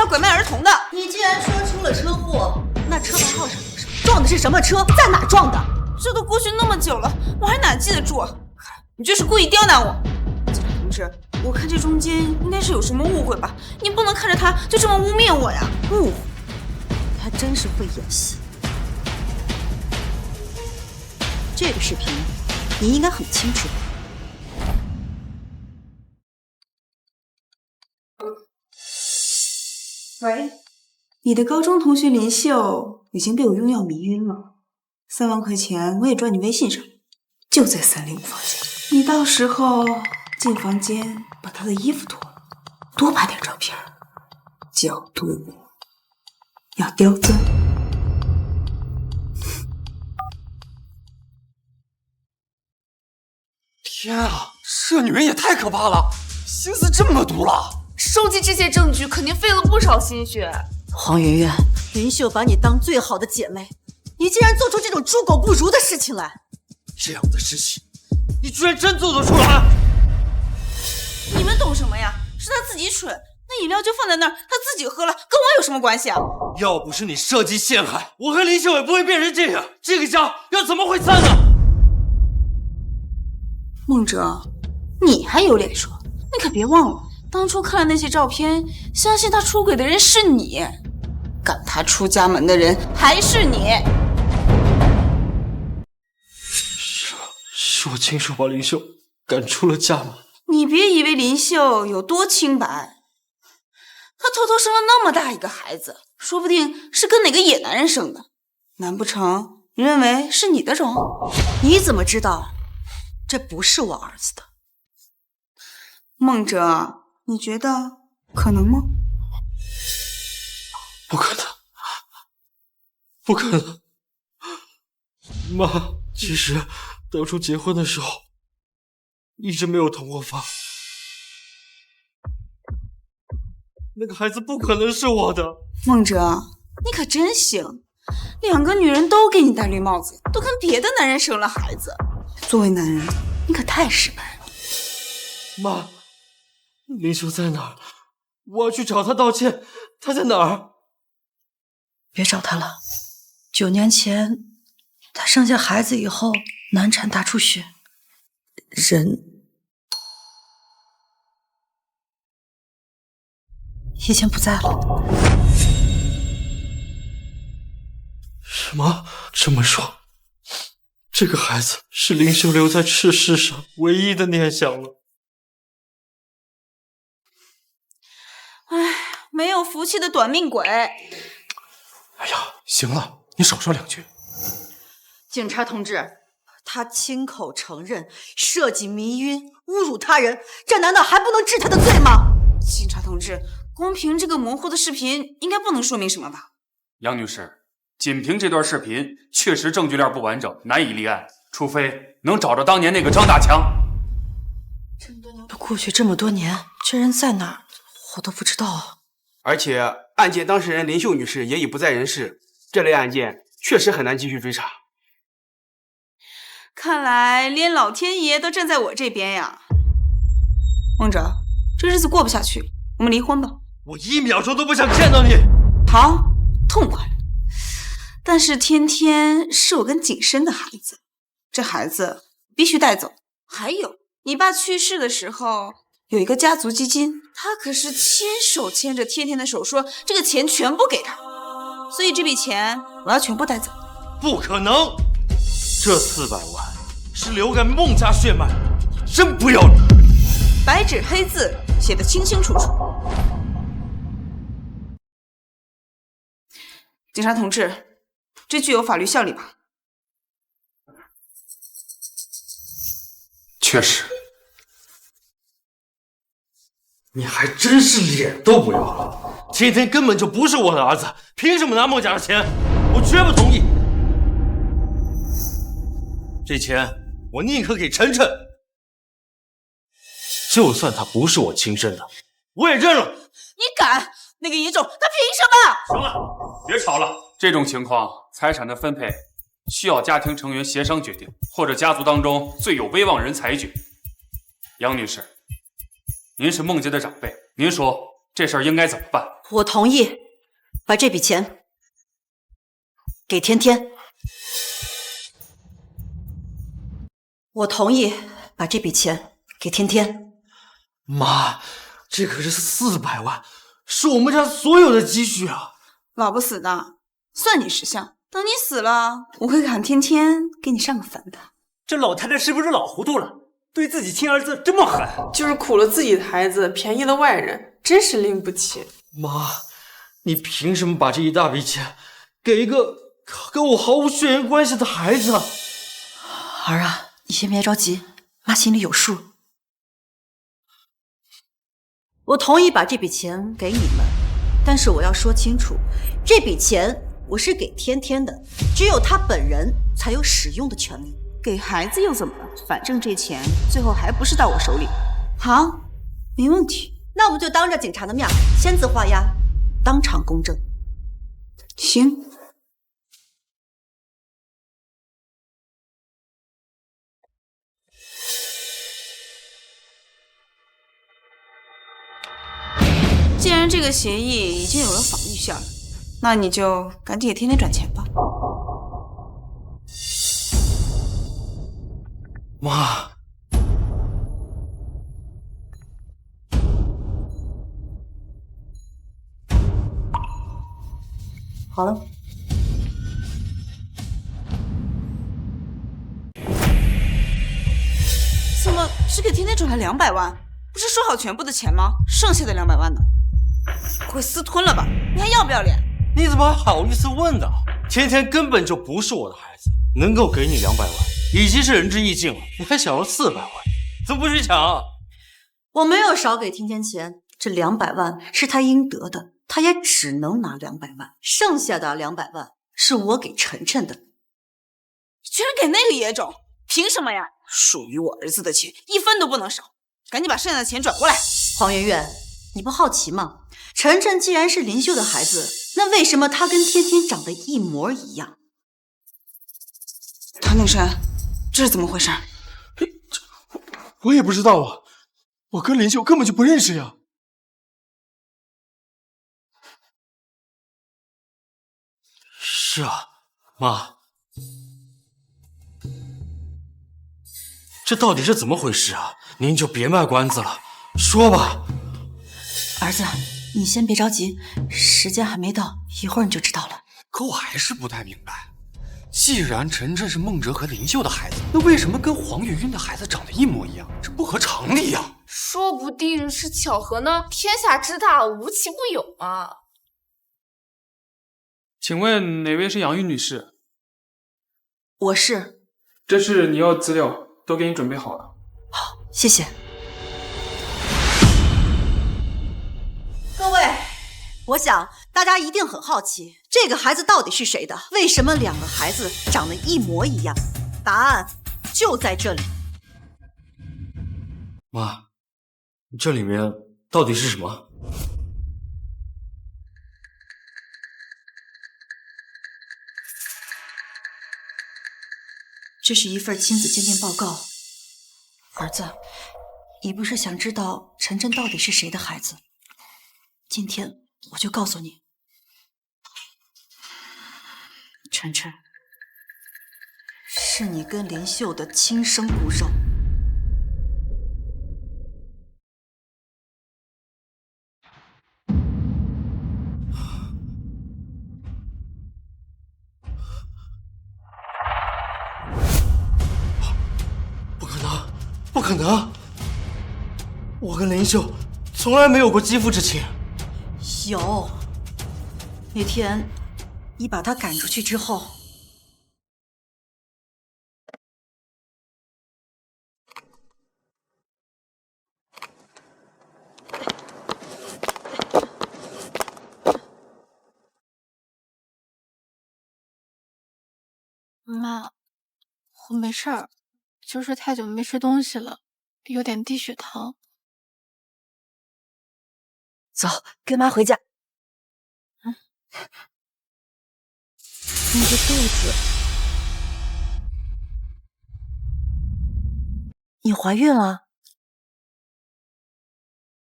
Speaker 2: 拐卖儿童的。
Speaker 1: 你既然说出了车祸，那车牌号上有什么？撞的是什么车？在哪撞的？
Speaker 2: 这都过去那么久了，我还哪记得住？你就是故意刁难我，警察同志，我看这中间应该是有什么误会吧？你不能看着他就这么污蔑我呀！
Speaker 1: 误会？他真是会演戏。这个视频你应该很清楚。
Speaker 2: 喂，你的高中同学林秀已经被我用药迷晕了，3万块钱我也转你微信上，就在305房间。你到时候进房间把她的衣服脱了，多拍点照片，角度要刁钻。
Speaker 6: 天啊，这女人也太可怕了，心思这么毒辣！
Speaker 7: 收集这些证据肯定费了不少心血。
Speaker 1: 黄圆圆，林秀把你当最好的姐妹，你竟然做出这种猪狗不如的事情来！
Speaker 3: 这样的事情，你居然真做得出来！
Speaker 2: 你们懂什么呀？是他自己蠢，那饮料就放在那儿，他自己喝了，跟我有什么关系啊？
Speaker 3: 要不是你设计陷害，我和林秀也不会变成这样，这个家要怎么会散呢？
Speaker 2: 孟哲，你还有脸说？你可别忘了，当初看了那些照片，相信他出轨的人是你，赶他出家门的人还是你。
Speaker 3: 是我亲手把林秀赶出了家门。
Speaker 2: 你别以为林秀有多清白，她偷偷生了那么大一个孩子，说不定是跟哪个野男人生的。难不成你认为是你的种？
Speaker 1: 你怎么知道这不是我儿子的？
Speaker 2: 孟哲，你觉得可能吗？
Speaker 3: 不可能，不可能！妈，其实当初结婚的时候，一直没有同过房。那个孩子不可能是我的。
Speaker 2: 孟哲，你可真行，2个女人都给你戴绿帽子，都跟别的男人生了孩子。作为男人，你可太失败了。
Speaker 3: 妈，
Speaker 11: 林修在哪儿？我要去找他道歉。他在哪儿？
Speaker 1: 别找他了。9年前，他生下孩子以后难产大出血，人已经不在了。
Speaker 11: 什么？这么说，这个孩子是林修留在这世上唯一的念想了。
Speaker 2: 唉，没有福气的短命鬼。
Speaker 11: 哎呀，行了，你少说2句。
Speaker 1: 警察同志，他亲口承认设计迷晕、侮辱他人，这难道还不能治他的罪吗？
Speaker 2: 警察同志，光凭这个模糊的视频，应该不能说明什么吧？
Speaker 12: 杨女士，仅凭这段视频，确实证据链不完整，难以立案，除非能找着当年那个张大强。
Speaker 1: 过去这么多年，这人在哪儿，我都不知道啊。
Speaker 13: 而且案件当事人林秀女士也已不在人世，这类案件确实很难继续追查。
Speaker 2: 看来连老天爷都站在我这边呀。孟哲，这日子过不下去，我们离婚吧。
Speaker 11: 我1秒钟都不想见到你。
Speaker 2: 好，痛快。但是天天是我跟景深的孩子，这孩子必须带走。还有，你爸去世的时候有一个家族基金，他可是亲手牵着天天的手说这个钱全部给他，所以这笔钱我要全部带走。
Speaker 11: 不可能，这400万是流给孟家血脉，真不要脸！
Speaker 2: 白纸黑字写得清清楚楚。警察同志，这具有法律效力吧？
Speaker 12: 确实。
Speaker 11: 你还真是脸都不要了！天天根本就不是我的儿子，凭什么拿孟家的钱？我绝不同意！这钱我宁可给晨晨，就算他不是我亲生的，我也认了。
Speaker 2: 你敢？那个野种，他凭什么？
Speaker 12: 行了，别吵了。这种情况，财产的分配需要家庭成员协商决定，或者家族当中最有威望人裁决。杨女士，您是孟家的长辈，您说这事儿应该怎么办？
Speaker 1: 我同意把这笔钱给天天。我同意把这笔钱给天天。
Speaker 11: 妈，这可是400万，是我们家所有的积蓄啊！
Speaker 2: 老婆死的，算你识相。等你死了，我会喊天天给你上个坟的。
Speaker 9: 这老太太是不是老糊涂了？对自己亲儿子这么狠，
Speaker 10: 就是苦了自己的孩子，便宜了外人，真是拎不起。
Speaker 11: 妈，你凭什么把这一大笔钱给一个跟我毫无血缘关系的孩子？
Speaker 1: 儿啊，你先别着急，妈心里有数。我同意把这笔钱给你们，但是我要说清楚，这笔钱我是给天天的，只有他本人才有使用的权利。
Speaker 2: 给孩子又怎么了？反正这钱最后还不是到我手里。好，没问题。
Speaker 1: 那我们就当着警察的面签字画押，当场公证。
Speaker 2: 行。既然这个协议已经有了法律效力，那你就赶紧给天天转钱吧。
Speaker 11: 妈，
Speaker 1: 好了。
Speaker 2: 怎么只给天天转了200万？不是说好全部的钱吗？剩下的200万呢？会私吞了吧？你还要不要脸？
Speaker 11: 你怎么还好意思问呢？天天根本就不是我的孩子，能够给你200万。已经是仁至义尽了，你还想要400万？怎么不去抢啊？
Speaker 1: 我没有少给天天钱，这200万是他应得的，他也只能拿200万，剩下的200万是我给晨晨的。
Speaker 2: 居然给那个野种，凭什么呀？属于我儿子的钱，1分都不能少，赶紧把剩下的钱转过来。
Speaker 1: 黄圆圆，你不好奇吗？晨晨既然是林秀的孩子，那为什么他跟天天长得一模一样？
Speaker 2: 唐景山，这是怎么回事？
Speaker 11: 我也不知道啊，我跟林秀根本就不认识呀。是啊，妈，这到底是怎么回事啊？您就别卖关子了，说吧。
Speaker 1: 儿子，你先别着急，时间还没到，一会儿你就知道了。
Speaker 6: 可我还是不太明白，既然晨晨是孟哲和林秀的孩子，那为什么跟黄云云的孩子长得一模一样？这不合常理呀！
Speaker 7: 说不定是巧合呢，天下之大，无奇不有嘛。
Speaker 12: 请问哪位是杨玉女士？
Speaker 1: 我是。
Speaker 12: 这是你要的资料，都给你准备好了。
Speaker 1: 好，谢谢。各位，我想大家一定很好奇，这个孩子到底是谁的？为什么两个孩子长得一模一样？答案就在这里。
Speaker 11: 妈，这里面到底是什么？
Speaker 1: 这是一份亲子鉴定报告。儿子，你不是想知道晨晨到底是谁的孩子？今天我就告诉你，晨晨是你跟林秀的亲生骨肉。
Speaker 11: 不可能！我跟林秀从来没有过肌肤之亲。
Speaker 1: 有，那天你把他赶出去之后，
Speaker 14: 妈，我没事儿。就是太久没吃东西了，有点低血糖。
Speaker 1: 走，跟妈回家。
Speaker 14: 你这肚子，
Speaker 1: 你怀孕了？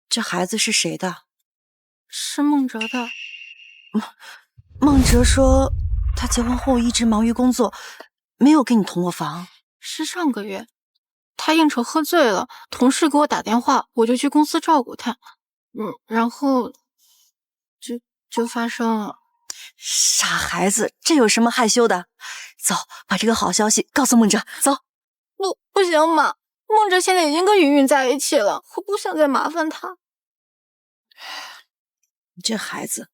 Speaker 1: 这孩子是谁的？
Speaker 14: 是孟哲的。
Speaker 1: 孟哲说他结婚后一直忙于工作，没有跟你同过房。
Speaker 14: 是上个月，他应酬喝醉了，同事给我打电话，我就去公司照顾他，然后就发生了。
Speaker 1: 傻孩子，这有什么害羞的？走，把这个好消息告诉孟哲。走。
Speaker 14: 不行，妈，孟哲现在已经跟云云在一起了，我不想再麻烦他。
Speaker 1: 你这孩子，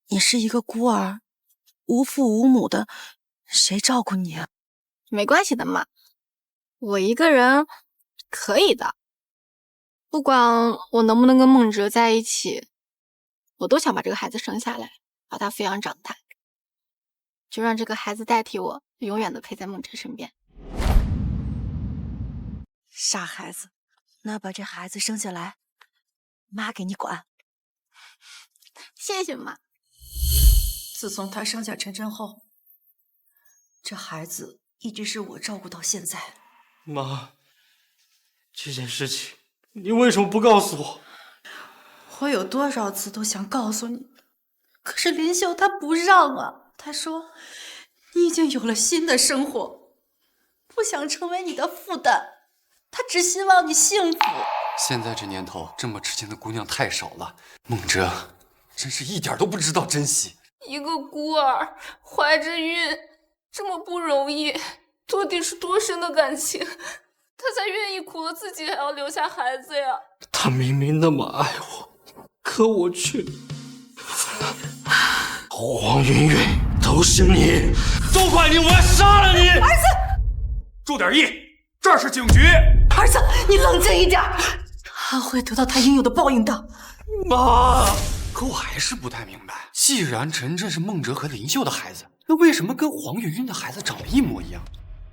Speaker 1: 你是一个孤儿，无父无母的，谁照顾你啊？
Speaker 14: 没关系的，妈，我一个人可以的。不管我能不能跟孟哲在一起，我都想把这个孩子生下来，把他抚养长大，就让这个孩子代替我，永远的陪在孟哲身边。
Speaker 1: 傻孩子，那把这孩子生下来，妈给你管。
Speaker 14: 谢谢妈。
Speaker 1: 自从他生下晨晨后，这孩子一直是我照顾到现在。
Speaker 11: 妈，这件事情你为什么不告诉我？
Speaker 1: 我有多少次都想告诉你，可是林秀她不让啊。她说你已经有了新的生活，不想成为你的负担，她只希望你幸福。
Speaker 6: 现在这年头，这么值钱的姑娘太少了，孟哲真是一点都不知道珍惜。
Speaker 7: 一个孤儿怀着孕这么不容易，到底是多深的感情，他才愿意苦了自己还要留下孩子呀？
Speaker 11: 他明明那么爱我，可我却……黄云云，都是你，都怪你，我要杀了你！
Speaker 1: 儿子，
Speaker 12: 注点意，这儿是警局。
Speaker 1: 儿子，你冷静一点，他会得到他应有的报应的。
Speaker 11: 妈，
Speaker 6: 可我还是不太明白，既然晨晨是孟哲和林秀的孩子，那为什么跟黄云云的孩子长得一模一样？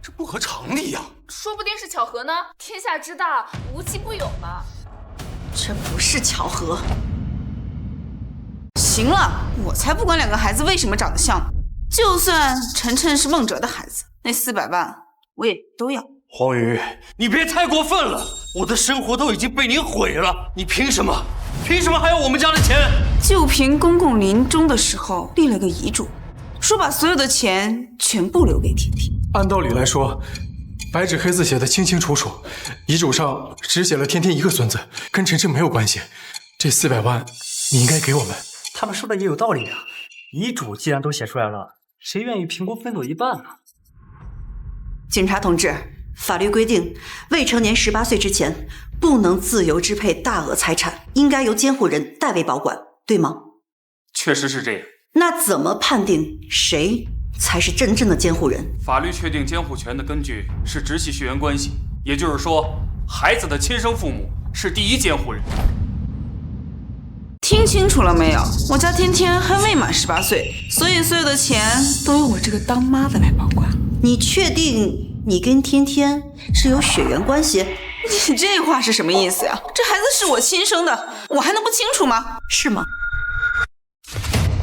Speaker 6: 这不合常理呀！
Speaker 7: 说不定是巧合呢，天下之大，无奇不有嘛。
Speaker 1: 这不是巧合。
Speaker 2: 行了，我才不管两个孩子为什么长得像呢。就算晨晨是孟哲的孩子，那400万我也都要。
Speaker 3: 黄云云，你别太过分了！我的生活都已经被你毁了，你凭什么？凭什么还要我们家的钱？
Speaker 2: 就凭公公临终的时候立了个遗嘱，说把所有的钱全部留给天天。
Speaker 11: 按道理来说，白纸黑字写的清清楚楚，遗嘱上只写了天天一个孙子，跟晨晨没有关系。这400万你应该给我们。
Speaker 9: 他们说的也有道理啊，遗嘱既然都写出来了，谁愿意凭空分走一半呢？
Speaker 1: 警察同志，法律规定，未成年18岁之前不能自由支配大额财产，应该由监护人代为保管，对吗？
Speaker 12: 确实是这样。
Speaker 1: 那怎么判定谁才是真正的监护人？
Speaker 12: 法律确定监护权的根据是直系血缘关系，也就是说，孩子的亲生父母是第一监护人。
Speaker 2: 听清楚了没有？我家天天还未满18岁，所以所有的钱都由我这个当妈的来保管。
Speaker 1: 你确定你跟天天是有血缘关系？
Speaker 2: 你这话是什么意思呀？这孩子是我亲生的，我还能不清楚吗？
Speaker 1: 是吗？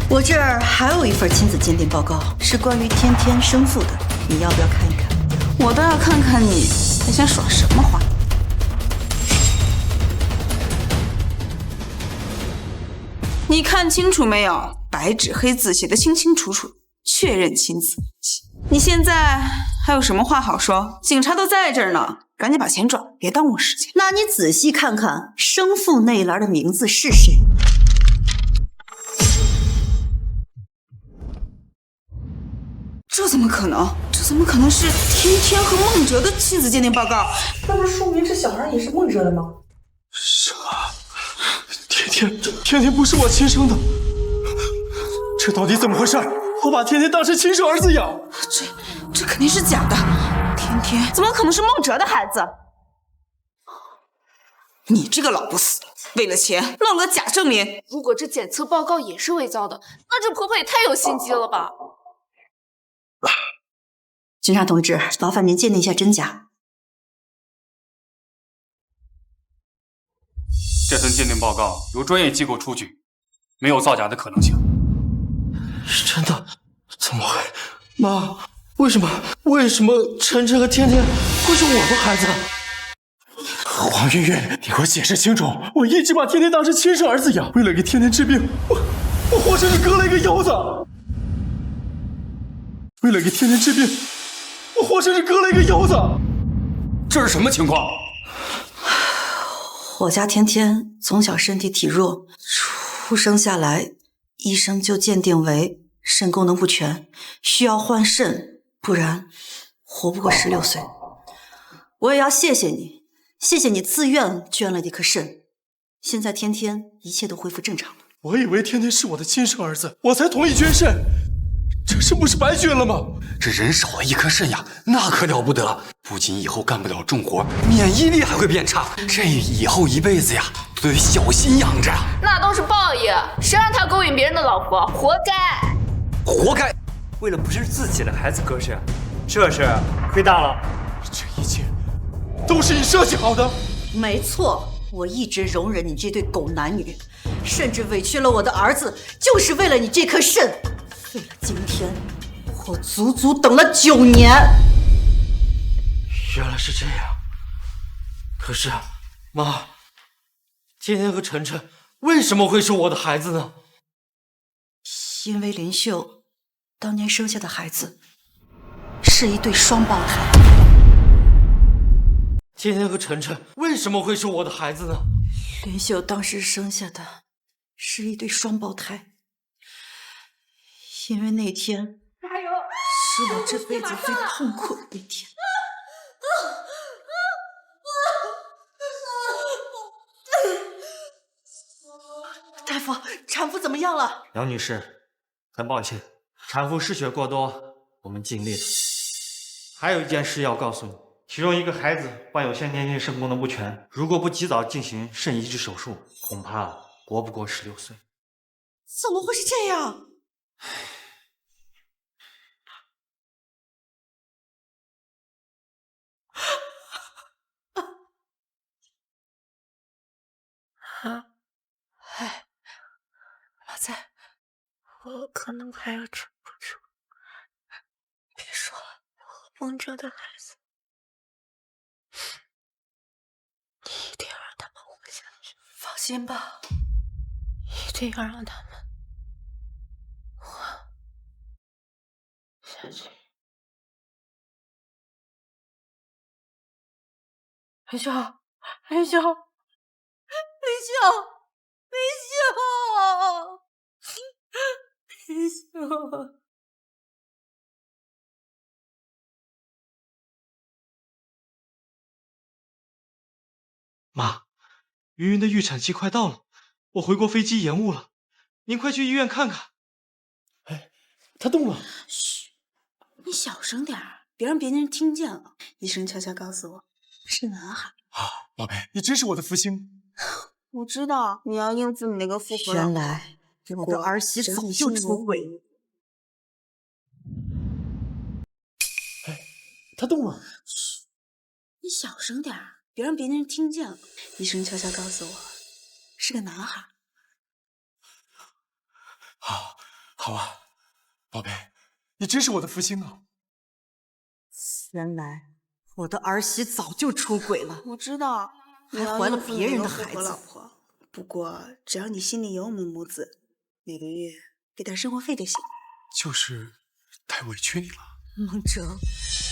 Speaker 1: 我这儿还有一份亲子鉴定报告，是关于天天生父的，你要不要看一看？
Speaker 2: 我倒要看看你还想耍什么花。你看清楚没有？白纸黑字写的清清楚楚，确认亲子关系。你现在还有什么话好说？警察都在这儿呢，赶紧把钱转，别耽误时间。
Speaker 1: 那你仔细看看生父那一栏的名字是谁？
Speaker 2: 这怎么可能？这怎么可能是天天和孟哲的亲子鉴定报告？
Speaker 10: 那不说明这小孩也是孟哲的吗？
Speaker 11: 什么？天天不是我亲生的，这到底怎么回事？我把天天当成亲生儿子养，
Speaker 2: 这肯定是假的。天天怎么可能是孟哲的孩子？你这个老不死，为了钱弄了个假证明。
Speaker 7: 如果这检测报告也是伪造的，那这婆婆也太有心机了吧！
Speaker 1: 警察同志，麻烦您鉴定一下真假。
Speaker 12: 这份鉴定报告由专业机构出具，没有造假的可能性。
Speaker 3: 是真的？怎么会？妈，为什么晨晨和天天会是我的孩子？
Speaker 11: 黄云云，你给我解释清楚！我一直把天天当成亲生儿子养，为了给天天治病，我活生生割了一个腰子。为了给天天治病，我活生生割了一个腰子。
Speaker 12: 这是什么情况？
Speaker 1: 我家天天从小身体体弱，出生下来，医生就鉴定为肾功能不全，需要换肾，不然活不过16岁。我也要谢谢你，谢谢你自愿捐了一颗肾，现在天天一切都恢复正常了。
Speaker 11: 我以为天天是我的亲生儿子，我才同意捐肾，这肾不是白捐了吗？
Speaker 6: 这人少了一颗肾呀，那可了不得！不仅以后干不了重活，免疫力还会变差，这以后一辈子呀，都得小心养着。
Speaker 7: 那都是报应，谁让他勾引别人的老婆，活该！
Speaker 6: 活该！
Speaker 9: 为了不是自己的孩子割肾，这事亏大了。
Speaker 11: 这一切都是你设计好的。
Speaker 1: 没错，我一直容忍你这对狗男女，甚至委屈了我的儿子，就是为了你这颗肾。为了今天，我足足等了9年。
Speaker 3: 原来是这样。可是，妈，天天和晨晨为什么会是我的孩子呢？
Speaker 1: 因为林秀当年生下的孩子是一对双胞胎。
Speaker 3: 天天和晨晨为什么会是我的孩子呢？
Speaker 1: 林秀当时生下的是一对双胞胎，因为那天是我这辈子最痛苦的一天。大夫，产妇怎么样了？
Speaker 9: 杨女士，很抱歉，产妇失血过多，我们尽力了。还有一件事要告诉你，其中一个孩子患有先天性肾功能不全，如果不及早进行肾移植手术，恐怕活不过16岁。
Speaker 1: 怎么会是这样？
Speaker 8: 老在，我可能快要撑不住。别说了，我孟哲的孩子。
Speaker 7: 行吧，一定要让他们活下去。林秀，林秀，林秀，林秀，林秀。
Speaker 3: 妈，云云的预产期快到了，我回国飞机延误了，您快去医院看看。哎，她动了。
Speaker 2: 嘘，你小声点儿，别让别人听见了。医生悄悄告诉我，是男孩。
Speaker 11: 宝贝，你真是我的福星。
Speaker 2: 我知道你要应付你那个富婆。
Speaker 1: 原来我的儿媳早就出轨了。
Speaker 3: 哎，她动了。
Speaker 2: 嘘，你小声点儿，别让别人听见了。医生悄悄告诉我，是个男孩。
Speaker 11: 好啊，宝贝，你真是我的福星啊！
Speaker 1: 原来我的儿媳早就出轨了。
Speaker 2: 我知道，
Speaker 1: 还怀了别人的孩子。
Speaker 2: 老婆，不过只要你心里有我们母子，每个月给点生活费就行。
Speaker 11: 就是太委屈你了，
Speaker 1: 孟哲。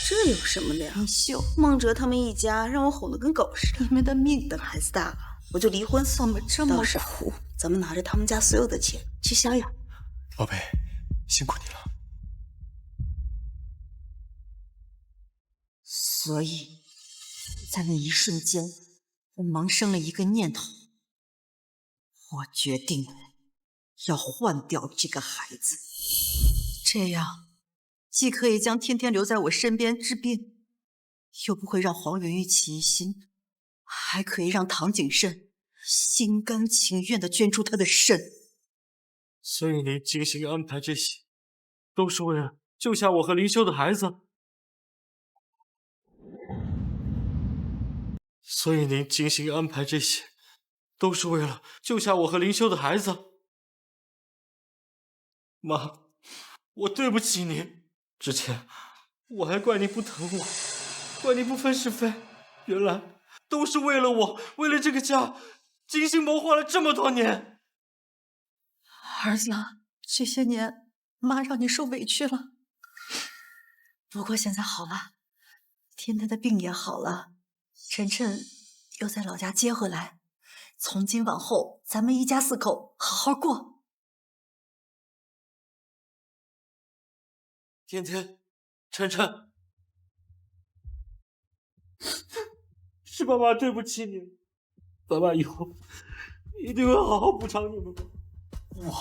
Speaker 2: 这有什么的呀？
Speaker 1: 林秀，
Speaker 2: 孟哲他们一家让我哄得跟狗似的。
Speaker 1: 你们的命
Speaker 2: 等孩子大了，我就离婚。
Speaker 1: 怎么这么苦？
Speaker 2: 咱们拿着他们家所有的钱去逍遥。
Speaker 11: 宝贝，辛苦你了。
Speaker 1: 所以，在那一瞬间，我萌生了一个念头，我决定要换掉这个孩子，这样既可以将天天留在我身边治病，又不会让黄云玉起疑心，还可以让唐景慎心甘情愿地捐出他的肾。
Speaker 9: 所以您精心安排这些，都是为了救下我和林修的孩子。所以您精心安排这些，都是为了救下我和林修的孩子。妈，我对不起您。之前我还怪你不疼我，怪你不分是非，原来都是为了我，为了这个家，精心谋划了这么多年。
Speaker 1: 儿子，这些年妈让你受委屈了，不过现在好了，天天的病也好了，晨晨又在老家接回来，从今往后咱们一家四口好好过。
Speaker 9: 天天，晨晨，是爸爸对不起你，爸爸以后一定会好好补偿你们的。
Speaker 6: 哇，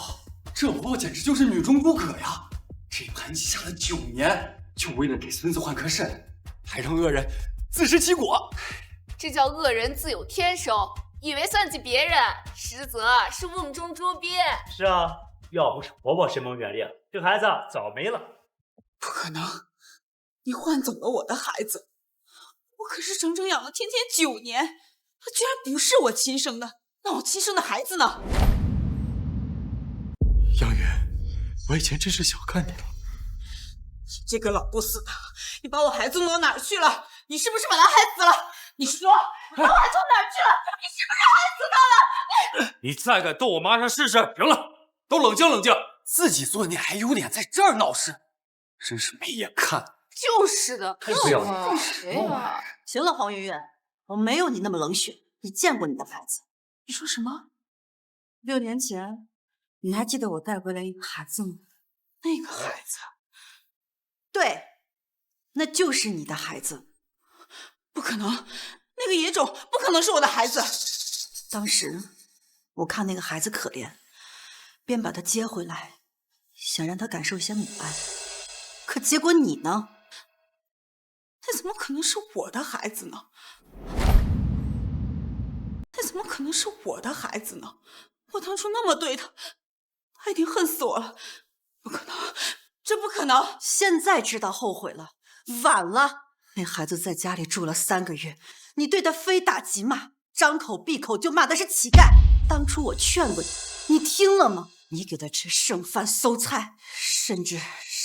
Speaker 6: 这伯伯简直就是女中不可呀！这盘棋下了9年，就为了给孙子换颗肾，还让恶人自食其果。
Speaker 7: 这叫恶人自有天收，以为算计别人，实则是瓮中捉鳖。
Speaker 15: 是啊，要不是伯伯深谋远虑，这孩子早没了。
Speaker 2: 不可能，你换走了我的孩子，我可是整整养了天天9年，他居然不是我亲生的，那我亲生的孩子呢？
Speaker 11: 杨云，我以前真是小看你了。
Speaker 2: 你这个老不死的，你把我孩子弄到哪儿去了？你是不是把他害死了？你说，把我孩子弄哪儿去了？你是不是害死他了？
Speaker 9: 你再敢动我妈上试试！
Speaker 6: 行了，都冷静冷静，自己做孽还有脸在这儿闹事，真是没眼看。
Speaker 7: 就是的，
Speaker 6: 不要
Speaker 7: 闹谁啊？
Speaker 1: 行了，黄圆圆，我没有你那么冷血，你见过你的孩子？
Speaker 2: 你说什么
Speaker 1: ？6年前，你还记得我带回来一个孩子吗？
Speaker 2: 那个孩子？
Speaker 1: 对，那就是你的孩子。
Speaker 2: 不可能，那个野种不可能是我的孩子。
Speaker 1: 当时我看那个孩子可怜，便把他接回来，想让他感受一些母爱。可结果你呢？
Speaker 2: 那怎么可能是我的孩子呢？那怎么可能是我的孩子呢？我当初那么对他，他一定恨死我了。不可能，这不可能！
Speaker 1: 现在知道后悔了，晚了。那孩子在家里住了3个月，你对他非打即骂，张口闭口就骂他是乞丐。当初我劝过你，你听了吗？你给他吃剩饭馊菜，甚至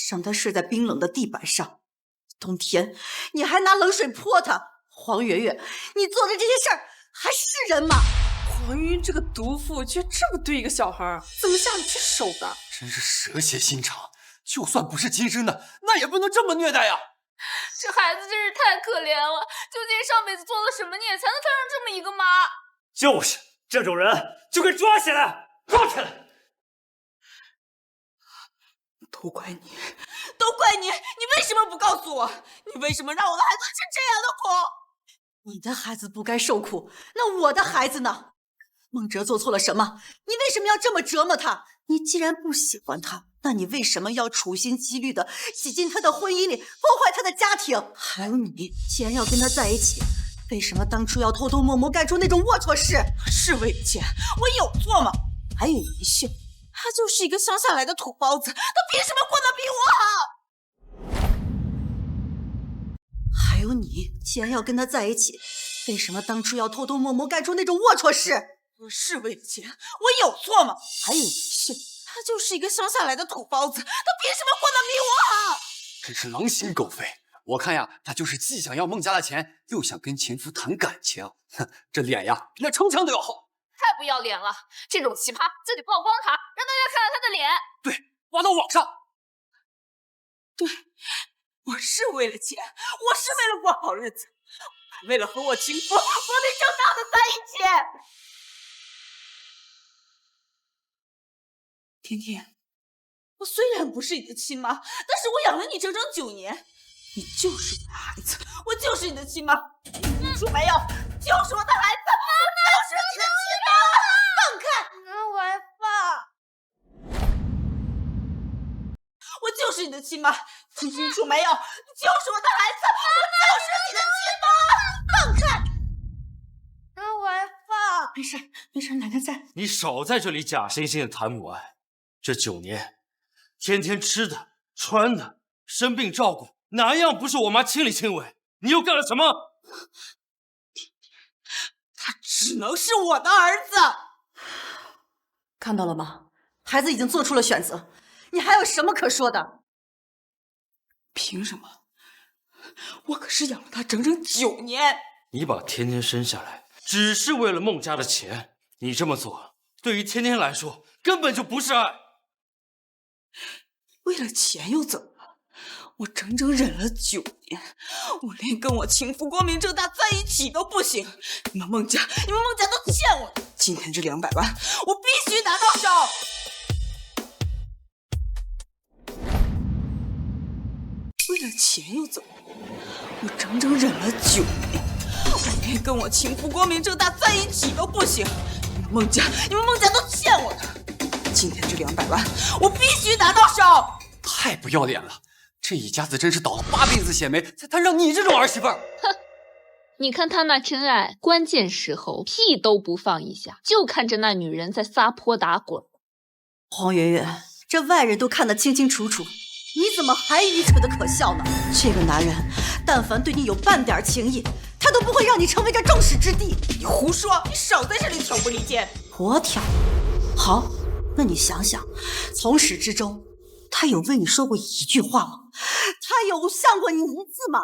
Speaker 1: 让他睡在冰冷的地板上，冬天你还拿冷水泼他。黄圆圆，你做的这些事儿还是人吗？
Speaker 2: 黄
Speaker 10: 黄云云这个毒妇却这么对一个小孩，怎么下得去手的？
Speaker 6: 真是蛇蝎心肠，就算不是亲生的，那也不能这么虐待呀！
Speaker 7: 这孩子真是太可怜了，究竟上辈子做了什么孽，才能摊上这么一个妈？
Speaker 15: 就是这种人就该抓起来，抓起来！
Speaker 2: 都怪你，都怪你！你为什么不告诉我？你为什么让我的孩子吃这样的苦？
Speaker 1: 你的孩子不该受苦，那我的孩子呢？孟哲做错了什么？你为什么要这么折磨他？你既然不喜欢他，那你为什么要处心积虑的挤进他的婚姻里，破坏他的家庭？还有你，既然要跟他在一起，为什么当初要偷偷摸摸干出那种龌龊事？
Speaker 2: 是为了钱，我有错吗？还有银秀，他就是一个乡下来的土包子，他凭什么过得比我好？
Speaker 1: 还有你，既然要跟他在一起，为什么当初要偷偷摸摸干出那种龌龊事？
Speaker 2: 是为了钱，我有错吗？
Speaker 1: 还有银秀，
Speaker 2: 他就是一个乡下来的土包子，他凭什么过得比我好？
Speaker 6: 真是狼心狗肺！我看呀，他就是既想要孟家的钱，又想跟前夫谈感情。哼，这脸呀，比那城墙都要厚。
Speaker 7: 太不要脸了！这种奇葩就得曝光他，让大家看看他的脸。
Speaker 6: 对，挖到网上。
Speaker 2: 对，我是为了钱，我是为了过好日子，为了和我情夫光明正大的在一起。甜甜，我虽然不是你的亲妈，但是我养了你整整9年，你就是我的孩子，我就是你的亲妈。你说没有？就是我的孩子，就是你的亲妈。放开！
Speaker 5: 那我还放。
Speaker 2: 我就是你的亲妈，听清楚没有？你就是我的孩子，我就是你的亲妈。放开！
Speaker 5: 那我还放。
Speaker 1: 没事，没事，奶奶在。
Speaker 9: 你少在这里假惺惺的谈母爱。这9年，天天吃的、穿的、生病照顾，哪一样不是我妈亲力亲为？你又干了什么？
Speaker 2: 他只能是我的儿子。
Speaker 1: 看到了吗？孩子已经做出了选择，你还有什么可说的？
Speaker 2: 凭什么？我可是养了他整整9年。
Speaker 9: 你把天天生下来，只是为了孟家的钱。你这么做，对于天天来说，根本就不是爱。
Speaker 2: 为了钱又怎么了？我整整忍了9年，我连跟我情夫光明正大在一起都不行。你们孟家都欠我的。今天这200万，我必须拿到手。为了钱又怎么了？我整整忍了9年，我连跟我情夫光明正大在一起都不行。你们孟家都欠我的。今天这200万，我必须拿到手！
Speaker 6: 太不要脸了！这一家子真是倒了8辈子血霉，才摊上你这种儿媳妇儿。
Speaker 7: 哼，你看他那真爱，关键时候屁都不放一下，就看着那女人在撒泼打滚。
Speaker 1: 黄圆圆，这外人都看得清清楚楚，你怎么还愚蠢的可笑呢？这个男人，但凡对你有半点情意，他都不会让你成为这众矢之的。
Speaker 2: 你胡说！你少在这里挑拨离间。
Speaker 1: 我挑？好。那你想想，从始至终，他有为你说过1句话吗？他有向过你1次吗？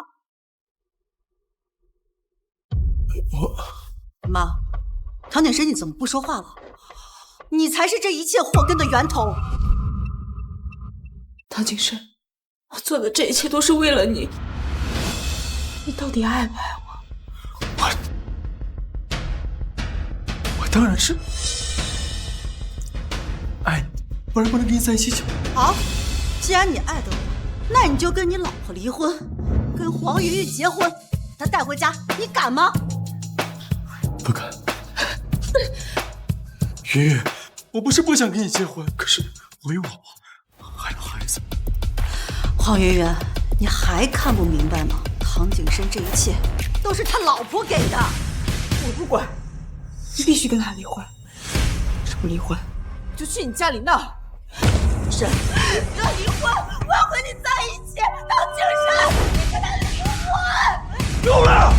Speaker 1: 妈，唐景生，你怎么不说话了？你才是这一切祸根的源头。
Speaker 2: 唐景生，我做的这一切都是为了你。你到底爱不爱我？
Speaker 11: 我当然是爱你，不然不能跟你在一起久。
Speaker 1: 好，既然你爱的我，那你就跟你老婆离婚，跟黄云云结婚，把她带回家，你敢吗？
Speaker 11: 不敢。云云，我不是不想跟你结婚，可是我有老婆，还有孩子。
Speaker 1: 黄云云，你还看不明白吗？唐景深这一切都是他老婆给的。
Speaker 2: 我不管，你必须跟他离婚。是不离婚，就去你家里闹。是，要离婚，我要和你在一起。唐景深，你跟他离婚。
Speaker 11: 够了！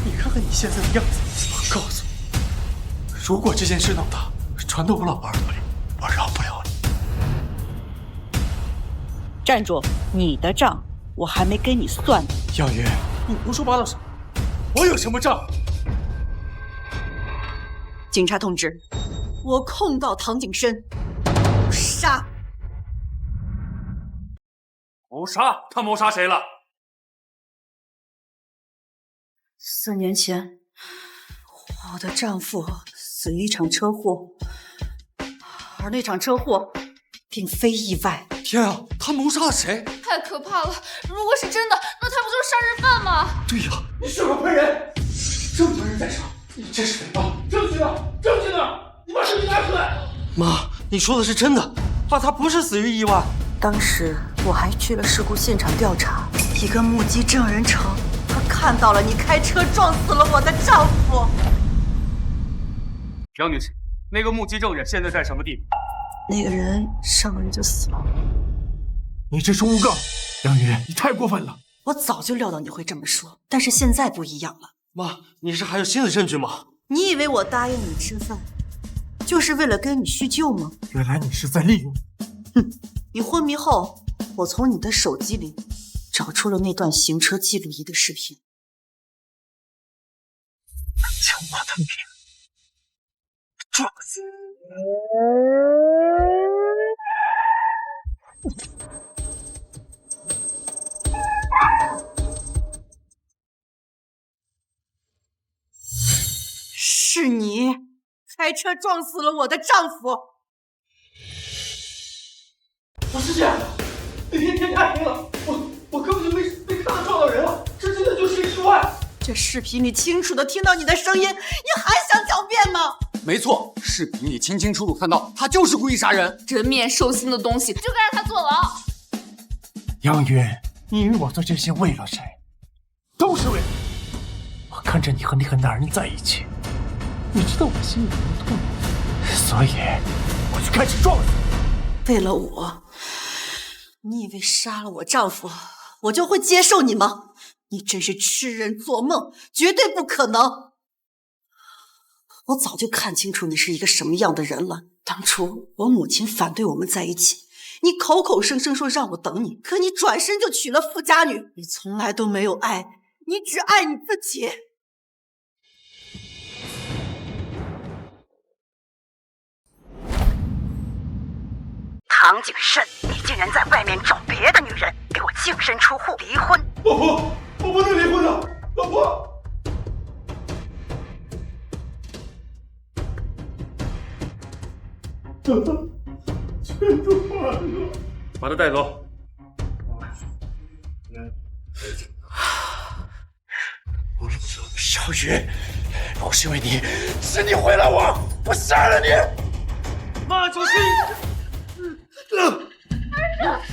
Speaker 11: 你看看你现在的样子，我告诉你，如果这件事闹大，传到我老婆耳朵里，我饶不了你。
Speaker 1: 站住！你的账我还没跟你算呢。
Speaker 11: 杨云，你胡说八道什么？我有什么账？
Speaker 1: 警察同志，我控告唐景深杀。
Speaker 12: 谋杀？他谋杀谁了
Speaker 1: ？4年前，我的丈夫死于一场车祸，而那场车祸并非意外。
Speaker 6: 天啊，他谋杀了谁？
Speaker 7: 太可怕了！如果是真的，那他不就是杀人犯吗？
Speaker 11: 对呀，你血口喷人，正当人在上，你这是诽谤！证据呢？证据呢？你把证据拿出来！
Speaker 3: 妈，你说的是真的，爸他不是死于意外。
Speaker 1: 当时我还去了事故现场调查，一个目击证人称，他看到了你开车撞死了我的丈夫。
Speaker 12: 杨女士，那个目击证人现在在什么地方？
Speaker 1: 那个人上个月就死了。
Speaker 11: 你这是诬告，杨宇，你太过分了。
Speaker 1: 我早就料到你会这么说，但是现在不一样了。
Speaker 3: 妈，你是还有新的证据吗？
Speaker 1: 你以为我答应你吃饭，就是为了跟你叙旧吗？
Speaker 11: 原来你是在利用。
Speaker 1: 哼，你昏迷后，我从你的手机里找出了那段行车记录仪的视频。
Speaker 11: 将我的命撞死！
Speaker 1: 是你开车撞死了我的丈夫。
Speaker 11: 不是这样的，那天天太黑了，我根本就没看到撞到人了，这真的就是意外。
Speaker 1: 这视频里清楚的听到你的声音，你还想狡辩吗？
Speaker 6: 没错，视频里清清楚楚看到他就是故意杀人。
Speaker 7: 人面兽心的东西就该让他坐牢。
Speaker 11: 杨云，你与我做这些为了谁？都是为了你。我看着你和那个男人在一起，你知道我心里多痛，所以我就开始撞死你。
Speaker 1: 为了我，你以为杀了我丈夫，我就会接受你吗？你真是痴人做梦，绝对不可能！我早就看清楚你是一个什么样的人了。当初我母亲反对我们在一起，你口口声声说让我等你，可你转身就娶了富家女。你从来都没有爱，你只爱你自己。
Speaker 16: 唐景深，你竟然在外面找别的女人，给我净身出户，离婚！
Speaker 11: 老婆，我不能离婚的，老婆。全都完了，
Speaker 12: 把他带走。
Speaker 11: 小雨，不是因为你，是你毁了我，我杀了你！
Speaker 3: 妈，小心！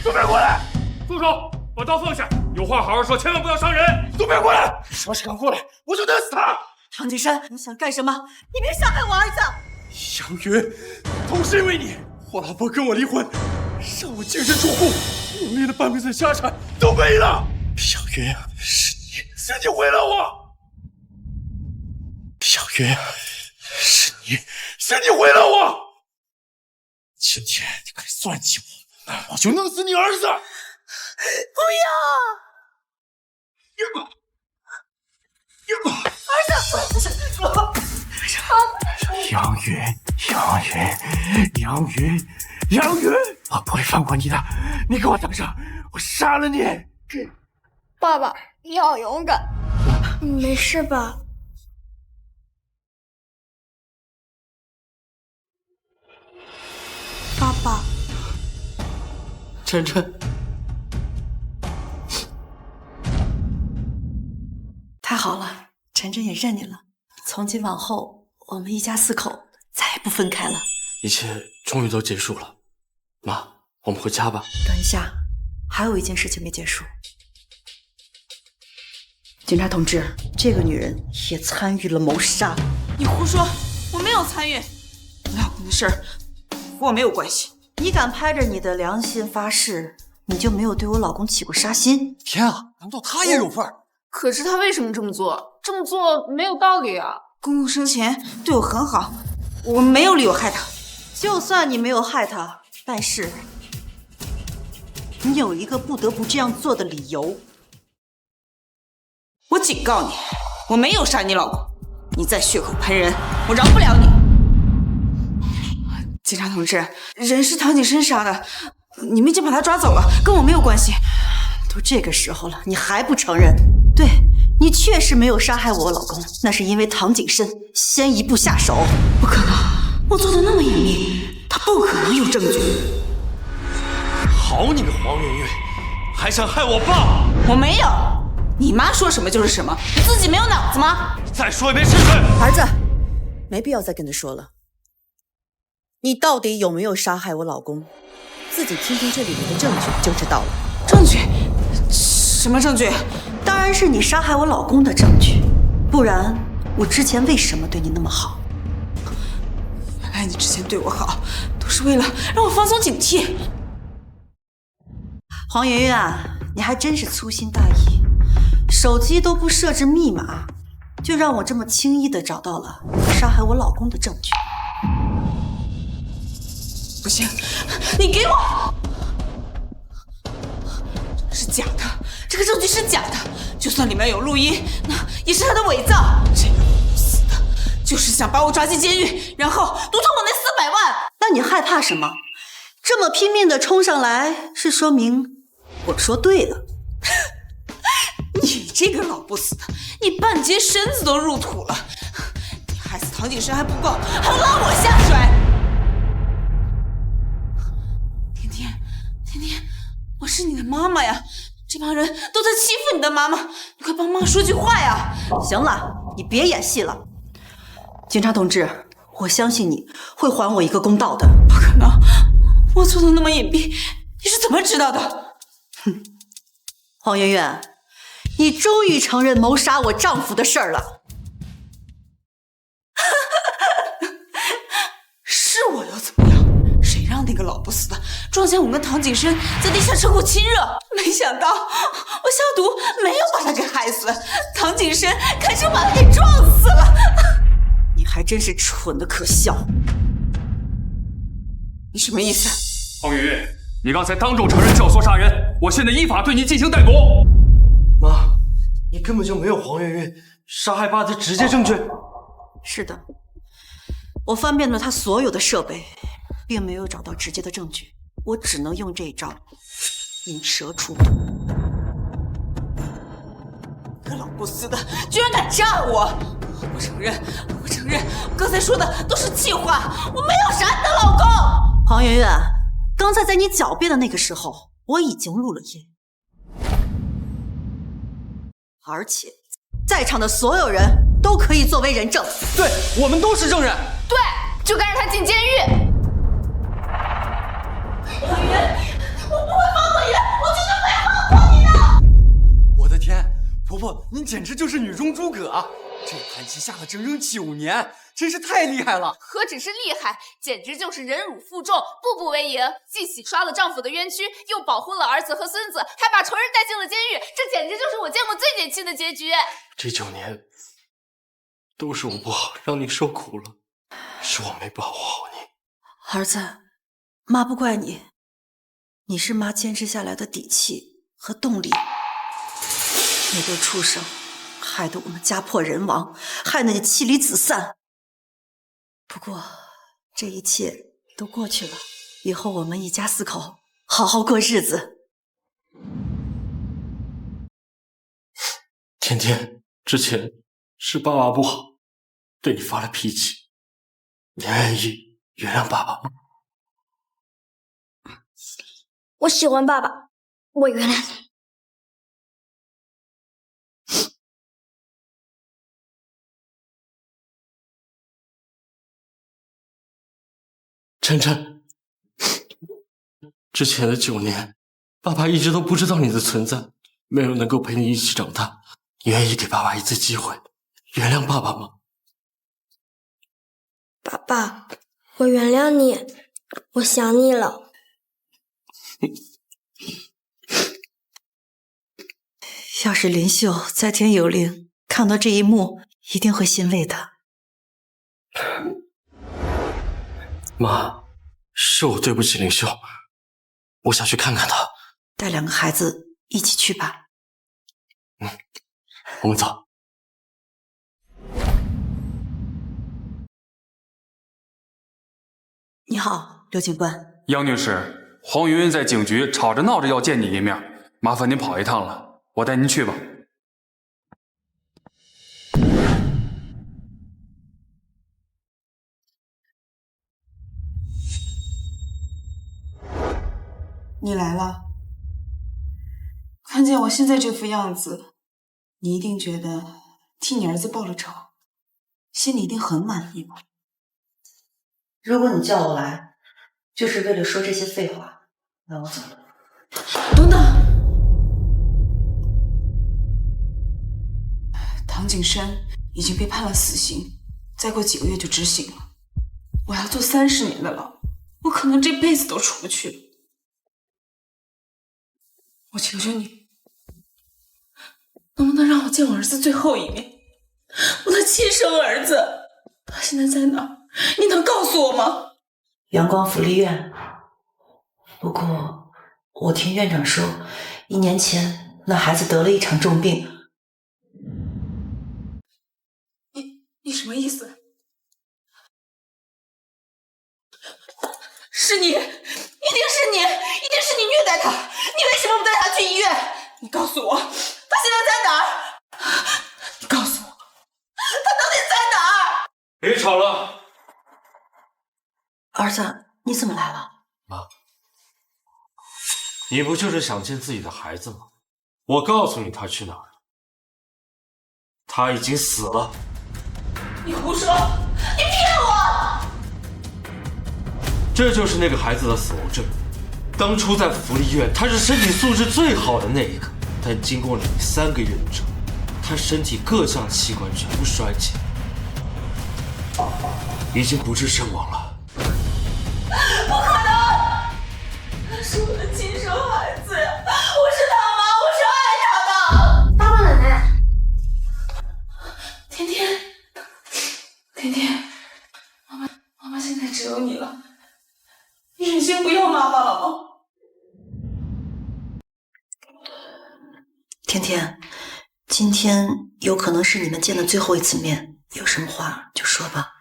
Speaker 11: 都别过来！
Speaker 12: 住手！把刀放下，有话好好说，千万不要伤人！
Speaker 11: 都别过来！说是敢过来，我就弄死他！
Speaker 1: 唐景深，你想干什么？你别伤害我儿子！
Speaker 11: 杨云，都是因为你，我老婆跟我离婚，让我净身出户，努力的半辈子家产都没了。小云，是你毁了我！小云，是你毁了我！今天你敢算计我，我就弄死你儿子！
Speaker 1: 不要！儿子！
Speaker 11: 杨云，我不会放过你的！你给我等着，我杀了你！
Speaker 8: 爸爸，你好勇敢，你没事吧？爸爸，
Speaker 3: 晨晨，
Speaker 1: 太好了，晨晨也认你了。从今往后，我们一家4口再也不分开了。
Speaker 3: 一切终于都结束了，妈，我们回家吧。
Speaker 1: 等一下，还有一件事情没结束。警察同志，这个女人也参与了谋杀。
Speaker 2: 你胡说，我没有参与，我老公的事儿和我没有关系。
Speaker 1: 你敢拍着你的良心发誓，你就没有对我老公起过杀心？
Speaker 6: 天啊，难道他也有份儿？
Speaker 7: 可是他为什么这么做？这么做没有道理啊！
Speaker 2: 公公生前对我很好，我没有理由害他。
Speaker 1: 就算你没有害他，但是你有一个不得不这样做的理由。
Speaker 2: 我警告你，我没有杀你老公，你再血口喷人，我饶不了你。警察同志，人是唐景生杀的，你们已经把他抓走了，跟我没有关系。
Speaker 1: 都这个时候了，你还不承认？对，你确实没有杀害我老公，那是因为唐景生先一步下手。
Speaker 2: 不可能，我做的那么隐秘，他不可能有证据。
Speaker 11: 好你个黄圆圆，还想害我爸？
Speaker 2: 我没有，你妈说什么就是什么，你自己没有脑子吗？
Speaker 11: 再说一遍试试。
Speaker 1: 儿子，没必要再跟他说了。你到底有没有杀害我老公？自己听听这里面的证据就知道了。
Speaker 2: 证据？什么证据？
Speaker 1: 当然是你杀害我老公的证据，不然我之前为什么对你那么好？
Speaker 2: 原来你之前对我好，都是为了让我放松警惕。
Speaker 1: 黄圆圆啊，你还真是粗心大意，手机都不设置密码，就让我这么轻易的找到了你杀害我老公的证据。
Speaker 2: 不行，你给我！是假的，这个证据是假的，就算里面有录音，那也是他的伪造。这个死的，就是想把我抓进监狱，然后独吞我那400万。
Speaker 1: 那你害怕什么？这么拼命的冲上来，是说明我说对了。
Speaker 2: 你这个老不死的，你半截身子都入土了，你害死唐景生还不够，还要拉我下水。甜甜，我是你的妈妈呀，这帮人都在欺负你的妈妈，你快帮妈说句话呀！
Speaker 1: 行了，你别演戏了。警察同志，我相信你会还我一个公道的。
Speaker 2: 不可能，我做的那么隐蔽，你是怎么知道的？
Speaker 1: 哼，黄圆圆，你终于承认谋杀我丈夫的事儿了。
Speaker 2: 是我又怎么样？谁让那个老不死的撞见我跟唐景生在地下车库亲热？没想到我下毒没有把他给害死，唐景生开车把他给撞死了。
Speaker 1: 你还真是蠢的可笑。
Speaker 2: 你什么意思？
Speaker 12: 黄圆圆，你刚才当众承认教唆杀人，我现在依法对你进行逮捕。
Speaker 11: 妈，你根本就没有黄圆圆杀害爸的直接证据。
Speaker 1: 是的，我翻遍了他所有的设备，并没有找到直接的证据，我只能用这一招引蛇出洞。
Speaker 2: 个老不死的，居然敢炸我！我承认，我刚才说的都是气话，我没有杀你的老公。
Speaker 1: 黄圆圆，刚才在你狡辩的那个时候，我已经录了音，而且在场的所有人都可以作为人证。
Speaker 11: 对，我们都是证人。
Speaker 7: 对，就该让他进监狱。
Speaker 2: 黄圆圆，我不会放过你的，我绝对不会放过你的！
Speaker 6: 我的天，婆婆，您简直就是女中诸葛啊！这盘棋下了整整9年，真是太厉害了！
Speaker 7: 何止是厉害，简直就是忍辱负重，步步为营，既洗刷了丈夫的冤屈，又保护了儿子和孙子，还把仇人带进了监狱，这简直就是我见过最解气的结局。
Speaker 11: 这9年都是我不好，让你受苦了，是我没保护好你。
Speaker 1: 儿子，妈不怪你，你是妈坚持下来的底气和动力。那个畜生害得我们家破人亡，害得你妻离子散。不过这一切都过去了，以后我们一家4口好好过日子。
Speaker 11: 甜甜，之前是爸爸不好，对你发了脾气，你愿意原谅爸爸吗？
Speaker 8: 我喜欢爸爸，我原谅你。
Speaker 11: 晨晨，之前的9年，爸爸一直都不知道你的存在，没有能够陪你一起长大。你愿意给爸爸一次机会，原谅爸爸吗？
Speaker 8: 爸爸，我原谅你，我想你了。
Speaker 1: 要是林秀在天有灵，看到这一幕，一定会欣慰的。
Speaker 11: 妈，是我对不起林秀，我想去看看她。
Speaker 1: 带2个孩子一起去吧。
Speaker 11: 我们走。
Speaker 1: 你好，刘警官。
Speaker 12: 杨女士，黄云云在警局吵着闹着要见你一面，麻烦您跑一趟了，我带您去吧。
Speaker 2: 你来了，看见我现在这副样子，你一定觉得替你儿子报了仇，心里一定很满意吧？
Speaker 1: 如果你叫我来，就是为了说这些废话，那我走了。
Speaker 2: 等等，唐景生已经被判了死刑，再过几个月就执行了。我要坐30年的牢，我可能这辈子都出不去了。我求求你，能不能让我见我儿子最后一面？我的亲生儿子，他现在在哪儿？你能告诉我吗？
Speaker 1: 阳光福利院。不过，我听院长说，1年前那孩子得了一场重病。
Speaker 2: 你什么意思？是你，一定是你，一定是你虐待他！你为什么不带他去医院？你告诉我，他现在在哪儿？你告诉我，他到底在哪儿？
Speaker 9: 别吵了。
Speaker 1: 儿子，你怎么来了？
Speaker 9: 妈，你不就是想见自己的孩子吗？我告诉你他去哪儿了，他已经死了。
Speaker 2: 你胡说！你骗我！
Speaker 9: 这就是那个孩子的死亡证。当初在福利院，他是身体素质最好的那一个，但经过了你3个月的折磨，他身体各项器官全部衰竭，已经不治身亡了。
Speaker 2: 不可能！他是我的亲生孩子呀！我是他妈，我是爱他的。
Speaker 8: 爸爸奶奶，
Speaker 2: 甜甜，甜甜，妈妈现在只有你了，你忍心不要妈妈了吗？
Speaker 1: 甜甜，今天有可能是你们见的最后一次面，有什么话就说吧。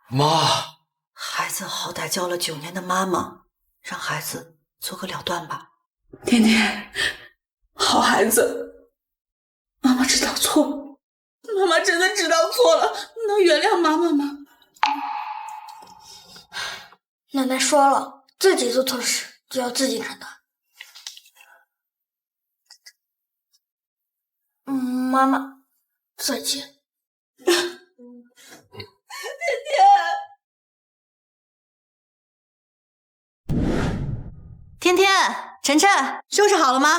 Speaker 9: 妈，
Speaker 1: 孩子好歹交了9年的妈妈，让孩子做个了断吧。
Speaker 2: 甜甜，好孩子，妈妈知道错了，妈妈真的知道错了，你能原谅妈妈吗？
Speaker 8: 奶奶说了，自己做错事就要自己承担。妈妈，再见。
Speaker 1: 甜甜，晨晨，收拾好了吗？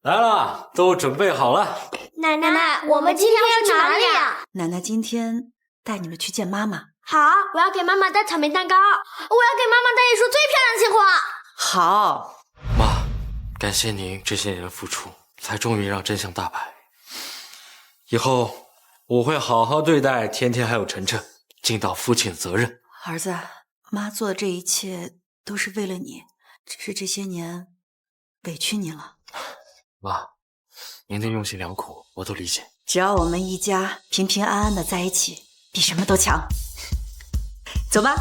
Speaker 9: 来了，都准备好了。
Speaker 8: 奶奶，我们今天要去哪里呀？
Speaker 1: 奶奶今天带你们去见妈妈。
Speaker 8: 好，我要给妈妈带草莓蛋糕，我要给妈妈带一束最漂亮的鲜花。
Speaker 1: 好，
Speaker 9: 妈，感谢您这些年的付出，才终于让真相大白。以后我会好好对待甜甜还有晨晨，尽到父亲的责任。
Speaker 1: 儿子，妈做的这一切都是为了你，只是这些年委屈你了。
Speaker 9: 妈，您的用心良苦我都理解。
Speaker 1: 只要我们一家平平安安的在一起，比什么都强。走吧。